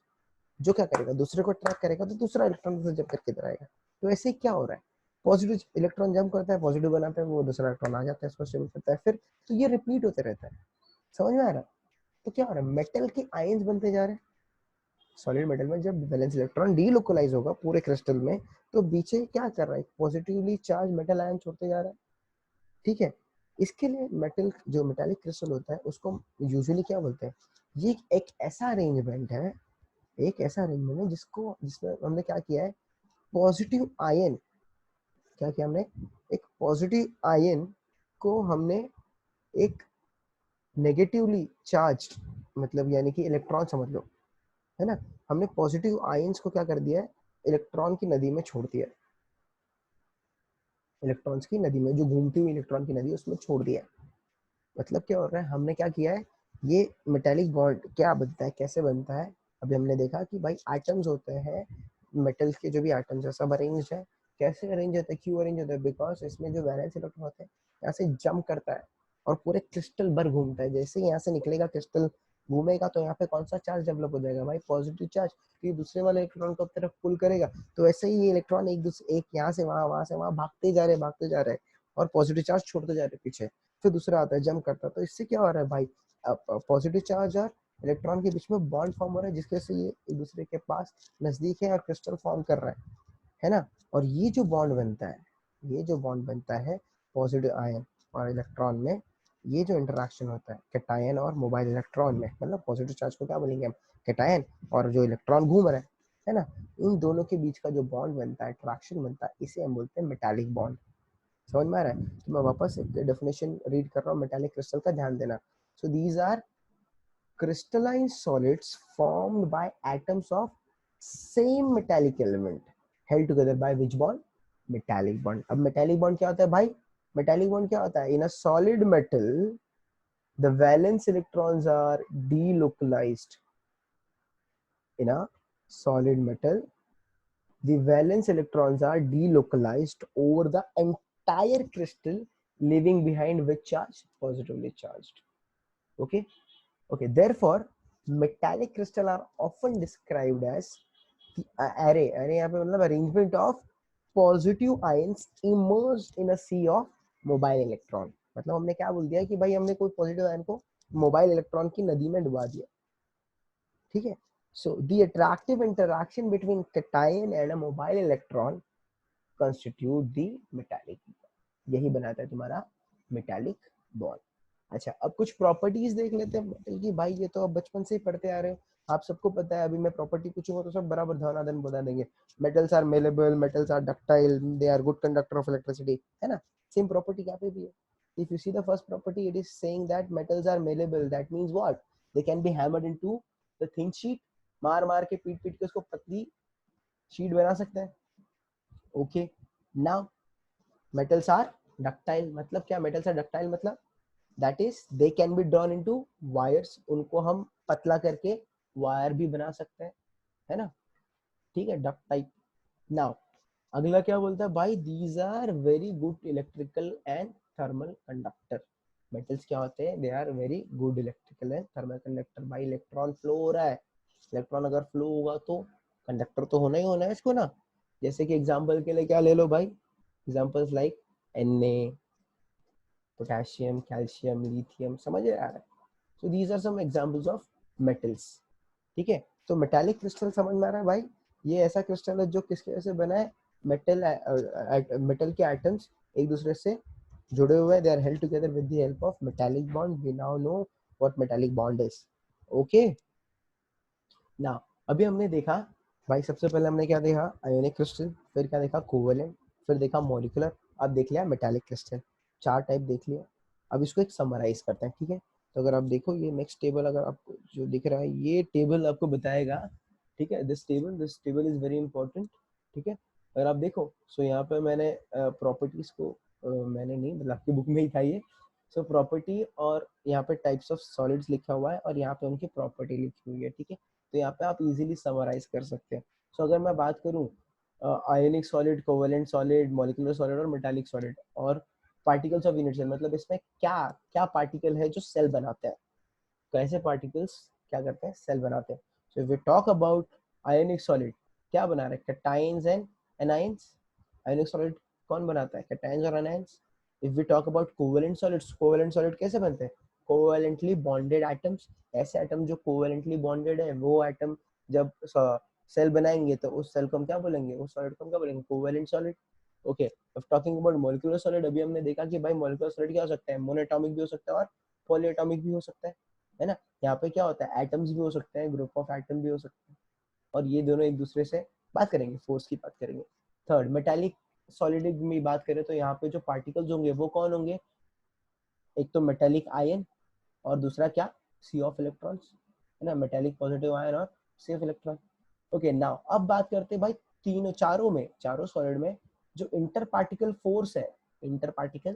जो क्या करेगा, दूसरे को अट्रैक्ट करेगा, तो दूसरा इलेक्ट्रॉन से जब करके इधर आएगा। तो ऐसे क्या हो रहा है, पॉजिटिव इलेक्ट्रॉन जंप करता है, पॉजिटिव बनाता है, वो दूसरा इलेक्ट्रॉन आ जाता है, इसको स्टेबल करता है फिर, तो ये रिपीट होते रहता है। समझ में आ रहा है। तो क्या हो रहा है, मेटल के आयंस बनते जा रहे हैं। सॉलिड मेटल में जब वैलेंस इलेक्ट्रॉन डीलोकलाइज होगा पूरे क्रिस्टल में, तो पीछे क्या कर रहा है, पॉजिटिवली चार्ज मेटल आयन छोड़ते जा रहा है, ठीक है। इसके लिए मेटल जो मेटालिक क्रिस्टल होता है उसको यूजुअली क्या बोलते हैं, ये एक ऐसा अरेंजमेंट है, एक ऐसा अरेंजमेंट है जिसको जिसमें हमने क्या किया है, पॉजिटिव आयन, क्या किया हमने, एक पॉजिटिव आयन को हमने एक नेगेटिवली चार्ज, मतलब यानी कि इलेक्ट्रॉन समझ लो, है ना। हमने पॉजिटिव आयंस को क्या कर दिया है, इलेक्ट्रॉन की नदी में छोड़ दिया है, इलेक्ट्रॉन्स की नदी में, जो घूमती हुई इलेक्ट्रॉन की नदी है उसमें छोड़ दिया है। मतलब क्या हो रहा है, हमने क्या किया है, ये मेटेलिक बॉन्ड क्या बनता है, कैसे बनता है। अभी हमने देखा कि भाई एटम्स होते हैं, मेटल के जो भी एटम्स है सब अरेंज है। कैसे अरेंज होता है, क्यों अरेंज होता है, बिकॉज इसमें जो वैलेंस इलेक्ट्रॉन होते हैं यहाँ से जंप करता है और पूरे क्रिस्टल भर घूमता है। जैसे ही यहाँ से निकलेगा क्रिस्टल घूमेगा, तो यहाँ पे कौन सा चार्ज डेवलप हो जाएगा भाई, पॉजिटिव चार्ज, तो ये दूसरे वाले इलेक्ट्रॉन को तरफ पुल करेगा। तो ऐसे ही ये इलेक्ट्रॉन एक दूसरे, एक यहाँ से वहां, वहां से वहां भागते जा रहे, भागते जा रहे, और पॉजिटिव चार्ज छोड़ते जा रहे पीछे। फिर दूसरा आता है, जंप करता है। तो इससे क्या हो रहा है भाई, पॉजिटिव चार्ज और इलेक्ट्रॉन के बीच में बॉन्ड फॉर्म हो रहा है, जिसकी वजह से ये एक दूसरे के पास नजदीक है और क्रिस्टल फॉर्म कर रहा है ना। और ये जो बॉन्ड बनता है, ये जो बॉन्ड बनता है पॉजिटिव आयन और इलेक्ट्रॉन में, ये जो इंटरेक्शन होता है कैटायन और मोबाइल इलेक्ट्रॉन में, मतलब पॉजिटिव चार्ज को क्या बोलेंगे हम, कैटायन, और जो इलेक्ट्रॉन घूम रहा है ना, इन दोनों के बीच का जो बॉन्ड बनता है, अट्रैक्शन बनता है, इसे हम बोलते हैं मेटालिक बॉन्ड। समझ में आ रहा है। तो मैं वापस एक डेफिनेशन रीड कर रहा हूँ मेटालिक क्रिस्टल का, ध्यान देना। So these are crystalline solids formed by atoms of same metallic element held together by which bond, metallic bond। अब metallic bond क्या होता है भाई, metallic bond क्या होता है, in a solid metal the valence electrons are delocalized, in a solid metal the valence electrons are delocalized over the entire crystal, leaving behind which charge, positively charged, okay, okay, therefore metallic crystal are often described as the array यहाँ पे मतलब arrangement of positive ions immersed in a sea of mobile electron. मतलब हमने क्या बोल दिया कि भाई हमने कोई पॉजिटिव आयन को मोबाइल इलेक्ट्रॉन की नदी में डुबा दिया, ठीक है. So the attractive interaction between cation and a mobile electron constitute the metallic bond. यही बनाता है तुम्हारा metallic bond. अच्छा, अब कुछ प्रॉपर्टीज देख लेते हैं मेटल की. भाई ये तो अब बचपन से ही पढ़ते आ रहे हो, आप सबको पता है. अभी मैं प्रॉपर्टी पूछूंगा तो सब बराबर धनाधन बता देंगे. Metals are malleable, metals are ductile, they are good conductor of electricity, है ना. सेम प्रॉपर्टी यहाँ पे भी है. If you see the first property, it is saying that metals are malleable. That means what? They can be hammered into the thin sheet. मार मार के पीट पीट के उसको पतली शीट बना सकते हैं. Okay, now metals are ductile. मतलब क्या मेटल्स आर डक्टाइल? मतलब that is they can be drawn into wires. उनको हम पतला करके वायर भी बना सकते हैं, है ना. ठीक है, डक्ट टाइप. नाउ अगला क्या बोलता है भाई? these are very good electrical and thermal conductor. Metals क्या होते हैं? they are very good electrical and thermal conductor. भाई इलेक्ट्रॉन फ्लो हो रहा है, इलेक्ट्रॉन अगर फ्लो होगा तो कंडक्टर तो होना ही होना है इसको ना. जैसे कि एग्जांपल के लिए क्या ले लो भाई? Examples like Na, potassium, calcium, lithium. समझ आ रहा है? So these are some examples of metals. ठीक है, तो मेटालिक क्रिस्टल समझ में आ रहा है भाई? ये ऐसा क्रिस्टल है जो किसके वजह से बना है? मेटल मेटल के एटम्स एक दूसरे से जुड़े हुए हैं. They are held together with the help of metallic bond. We now know what metallic bond is. Okay, now अभी हमने देखा भाई, सबसे पहले हमने क्या देखा? Ionic crystal. फिर क्या देखा? कोवेलेंट. फिर देखा मॉलिक्यूलर. अब देख लिया मेटालिक क्रिस्टल. चार टाइप देख लिया. अब इसको एक समराइज करते हैं, ठीक है. तो अगर आप देखो ये नेक्स्ट टेबल अगर आपको जो दिख रहा है, ये टेबल आपको बताएगा, ठीक है. This table is very important, ठीक है. अगर आप देखो सो यहाँ पे मैंने प्रॉपर्टीज को मैंने नहीं मतलब आपकी बुक में ही था ये. सो प्रॉपर्टी और यहाँ पे टाइप्स ऑफ सॉलिड्स लिखा हुआ है और यहाँ पे उनकी प्रॉपर्टी लिखी हुई है, ठीक है. तो यहाँ पे आप इजीली समराइज कर सकते हैं. सो अगर मैं बात करूँ ionic solid, covalent solid, molecular solid और मेटालिक सॉलिड और पार्टिकल्स ऑफ यूनिट सेल, मतलब इसमें क्या क्या पार्टिकल है जो सेल बनाते हैं, कैसे पार्टिकल्स क्या करते हैं? सेल बनाते हैं. So if we talk about ionic solid, क्या बना रहे? Cations and anions. Ionic solid कौन बनाता है? कैटायंस और anions. If we talk about covalent solids, covalent solid कैसे बनते हैं? Covalently bonded atoms. ऐसे एटम जो कोवेलेंटली बॉन्डेड है, वो एटम जब सेल बनाएंगे तो उस सेल को हम क्या बोलेंगे? उस सॉलिड को हम क्या बोलेंगे? Covalent solid. ओके, अब टॉकिंग अबाउट मॉलिक्यूलर सॉलिड, अभी हमने देखा कि भाई मॉलिक्यूलर सॉलिड क्या हो सकता है? मोनोएटॉमिक भी हो सकता है और पॉलीएटॉमिक भी हो सकता है ना. यहाँ पे क्या होता है? एटम्स भी हो सकते हैं, ग्रुप ऑफ एटम भी हो सकते हैं, और ये दोनों एक दूसरे से बात करेंगे, फोर्स की बात करेंगे. थर्ड, मेटालिक सॉलिड में बात करें तो यहाँ पे जो पार्टिकल्स होंगे वो कौन होंगे? एक तो मेटालिक आयन और दूसरा क्या? सी ऑफ इलेक्ट्रॉन्स, है ना. मेटालिक पॉजिटिव आयन और सी ऑफ इलेक्ट्रॉन. ओके, नाउ अब बात करते हैं भाई तीनों चारों सॉलिड में जो इंटर पार्टिकल फोर्स है, इंटर पार्टिकल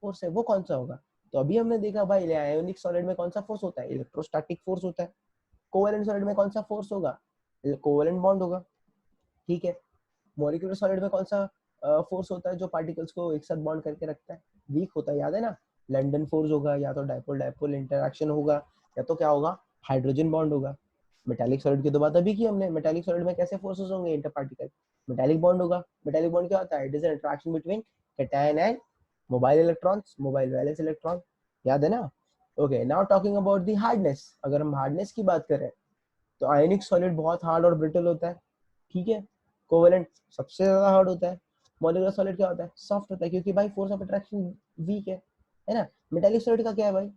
फोर्स है वो कौन सा होगा? तो अभी हमने देखा भाई आयोनिक सॉलिड में कौन सा फोर्स होता है? इलेक्ट्रोस्टैटिक फोर्स होता है. कोवेलेंट सॉलिड में कौन सा फोर्स होगा? कोवेलेंट बॉन्ड होगा, ठीक है. मॉलिक्यूलर सॉलिड में कौन सा फोर्स होता है जो पार्टिकल्स को एक साथ बॉन्ड करके रखता है? वीक होता है, याद है ना. लंडन फोर्स होगा, या तो डाइपोल डाइपोल इंटरेक्शन होगा, या तो क्या होगा? हाइड्रोजन बॉन्ड होगा. मेटालिक सॉलिड की तो बात अभी की हमने. मेटालिक सॉलिड में कैसे फोर्सेस होंगे? Inter particle. मेटालिक बॉन्ड होगा. मेटालिक बॉन्ड क्या होता है? It is an interaction between cation and mobile electrons, mobile valence electron. याद है ना. Okay, now talking about the hardness. अगर हम हार्डनेस की बात करें तो आयनिक सॉलिड बहुत हार्ड और ब्रिटल होता है, ठीक है. कोवेलेंट सबसे ज्यादा हार्ड होता है. मॉलिक्यूलर सॉलिड क्या होता है? सॉफ्ट होता है, क्योंकि भाई फोर्स ऑफ अट्रैक्शन वीक है ना. मेटालिक सॉलिड का क्या है भाई?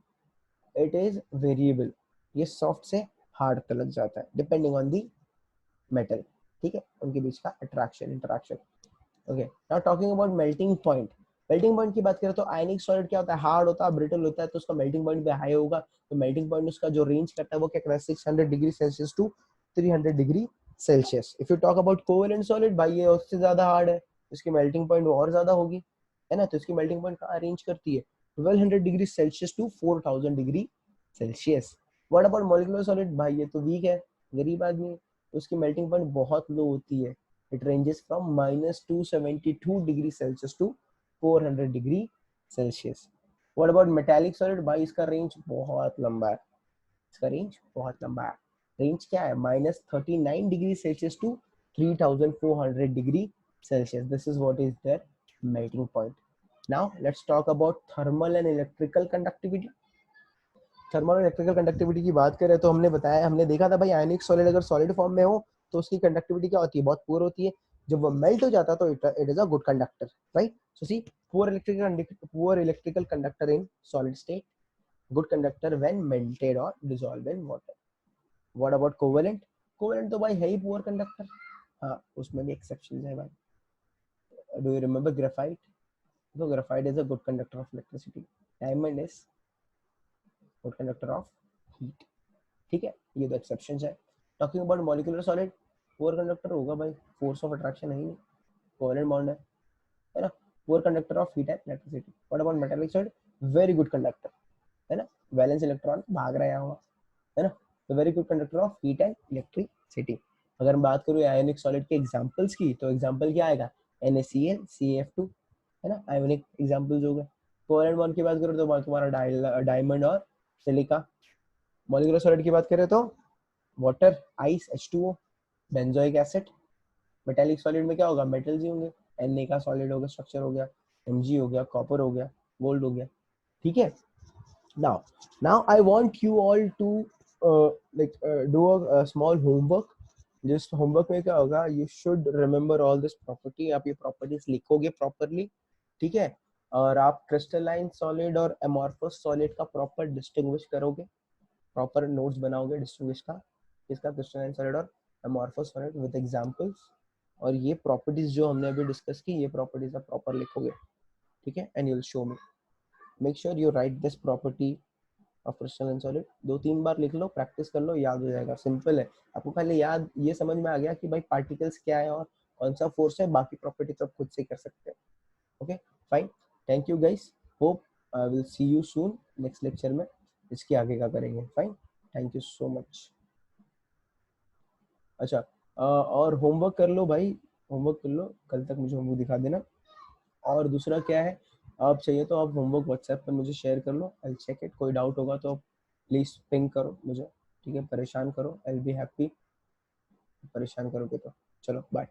It is variable. ये सॉफ्ट से हार्ड तक जाता है डिपेंडिंग ऑन दी मेटल, ठीक है, उनके बीच का attraction interaction. Okay, now talking about melting point. Melting point की बात करें तो आयनिक सॉलिड क्या होता है? हार्ड होता है, ब्रिटल होता है, तो उसका मेल्टिंग पॉइंट भी हाई होगा. तो मेल्टिंग पॉइंट उसका जो रेंज करता है वो क्या करता है? 600 degree Celsius to 300 degree Celsius. If you talk about covalent solid, भाई ये उससे ज्यादा हार्ड है, इसकी मेल्टिंग पॉइंट और ज्यादा होगी, है ना. तो इसकी मेल्टिंग पॉइंट कहाँ रेंज करती है? 1200 degree Celsius to 4000 degree Celsius. What about molecular solid? भाई ये तो वीक है, गरीब आदमी है, तो उसकी मेल्टिंग पॉइंट बहुत लो होती है. It ranges from -272 degree Celsius to 400 degree Celsius. What about metallic solid? भाई इसका रेंज बहुत लंबा है. इसका रेंज बहुत लंबा है। रेंज क्या है? -39 degree Celsius to 3400 degree Celsius. This is what is their melting point. Now let's talk about thermal and electrical conductivity. Thermal और इलेक्ट्रिकल कंडक्टिविटी की बात करें तो हमने बताया, हमने देखा था भाई आयनिक सॉलिड अगर सॉलिड फॉर्म में हो तो उसकी कंडक्टिविटी क्या होती है? बहुत पुअर होती है। जब वो मेल्ट हो जाता है तो it is a good conductor, right? So see, poor electrical conductor in solid state, good conductor when melted और dissolve in water. What about covalent? Covalent तो भाई है ही पुअर कंडक्टर। हाँ, उसमें भी एक्सेप्शंस है भाई। Do you remember graphite? तो graphite is a good conductor of electricity. Diamond is good conductor of heat. ठीक है, ये दो एक्सेप्शंस है। Talking about molecular solid, poor conductor होगा भाई, फोर्स ऑफ अट्रैक्शन है ही नहीं, कोवेलेंट बॉन्ड है ना? Poor conductor of heat and electricity. What about metallic solid? Very good conductor, है ना? वैलेंस इलेक्ट्रॉन भाग रहा है वहाँ, है ना? तो very good conductor of heat and electricity. अगर मैं बात करूँ आयोनिक सॉलिड के एग्जांपल्स की, तो एग्जांपल क्या आएगा? NaCl, CaF2, है ना? आयोनिक एग्जांपल्स हो गए। कोवेलेंट बॉन्ड की बात करूँ तो तुम्हारा डायमंड और सिलिका। मॉलिक्यूलर सॉलिड की बात करें तो water, ice, H2O, benzoic acid. Metallic solid में क्या होगा? मेटल्स ही होंगे। Na का सॉलिड हो गया, स्ट्रक्चर हो गया, Mg हो गया, कॉपर हो गया, गोल्ड हो गया। ठीक है, now I want you all to do a small homework. जिस होमवर्क में क्या होगा, you should remember all this property. आप ये प्रॉपर्टीज लिखोगे प्रॉपरली, ठीक है? और आप क्रिस्टलाइन सॉलिड और एमॉर्फस सॉलिड का प्रॉपर डिस्टिंग्विश करोगे, प्रॉपर नोट्स बनाओगे डिस्टिंग्विश का, इसका क्रिस्टलाइन सॉलिड और एमॉर्फस सॉलिड विद एग्जांपल्स। और ये प्रॉपर्टीज जो हमने अभी डिस्कस की, ये प्रॉपर्टीज आप प्रॉपर लिखोगे, ठीक है? And you will show me. Make sure you right this property of crystalline solid. 2-3 बार लिख लो, प्रैक्टिस कर लो, याद हो जाएगा। सिंपल है, आपको खाली याद ये समझ में आ गया कि भाई पार्टिकल्स क्या है और कौन सा फोर्स है, बाकी प्रॉपर्टी तो आप खुद से कर सकते हैं। Okay fine, thank you guys, hope I will see you soon next lecture में। इसके आगे का करेंगे। Fine, thank you so much. अच्छा, और होमवर्क कर लो भाई, होमवर्क कर लो, कल तक मुझे होमवर्क दिखा देना। और दूसरा क्या है, आप चाहिए तो आप होमवर्क व्हाट्सएप पर मुझे शेयर कर लो, आई चेक इट। कोई डाउट होगा तो प्लीज पिंग करो मुझे, ठीक है? परेशान करो, आई विल बी हैप्पी। परेशान करोगे तो चलो बाय।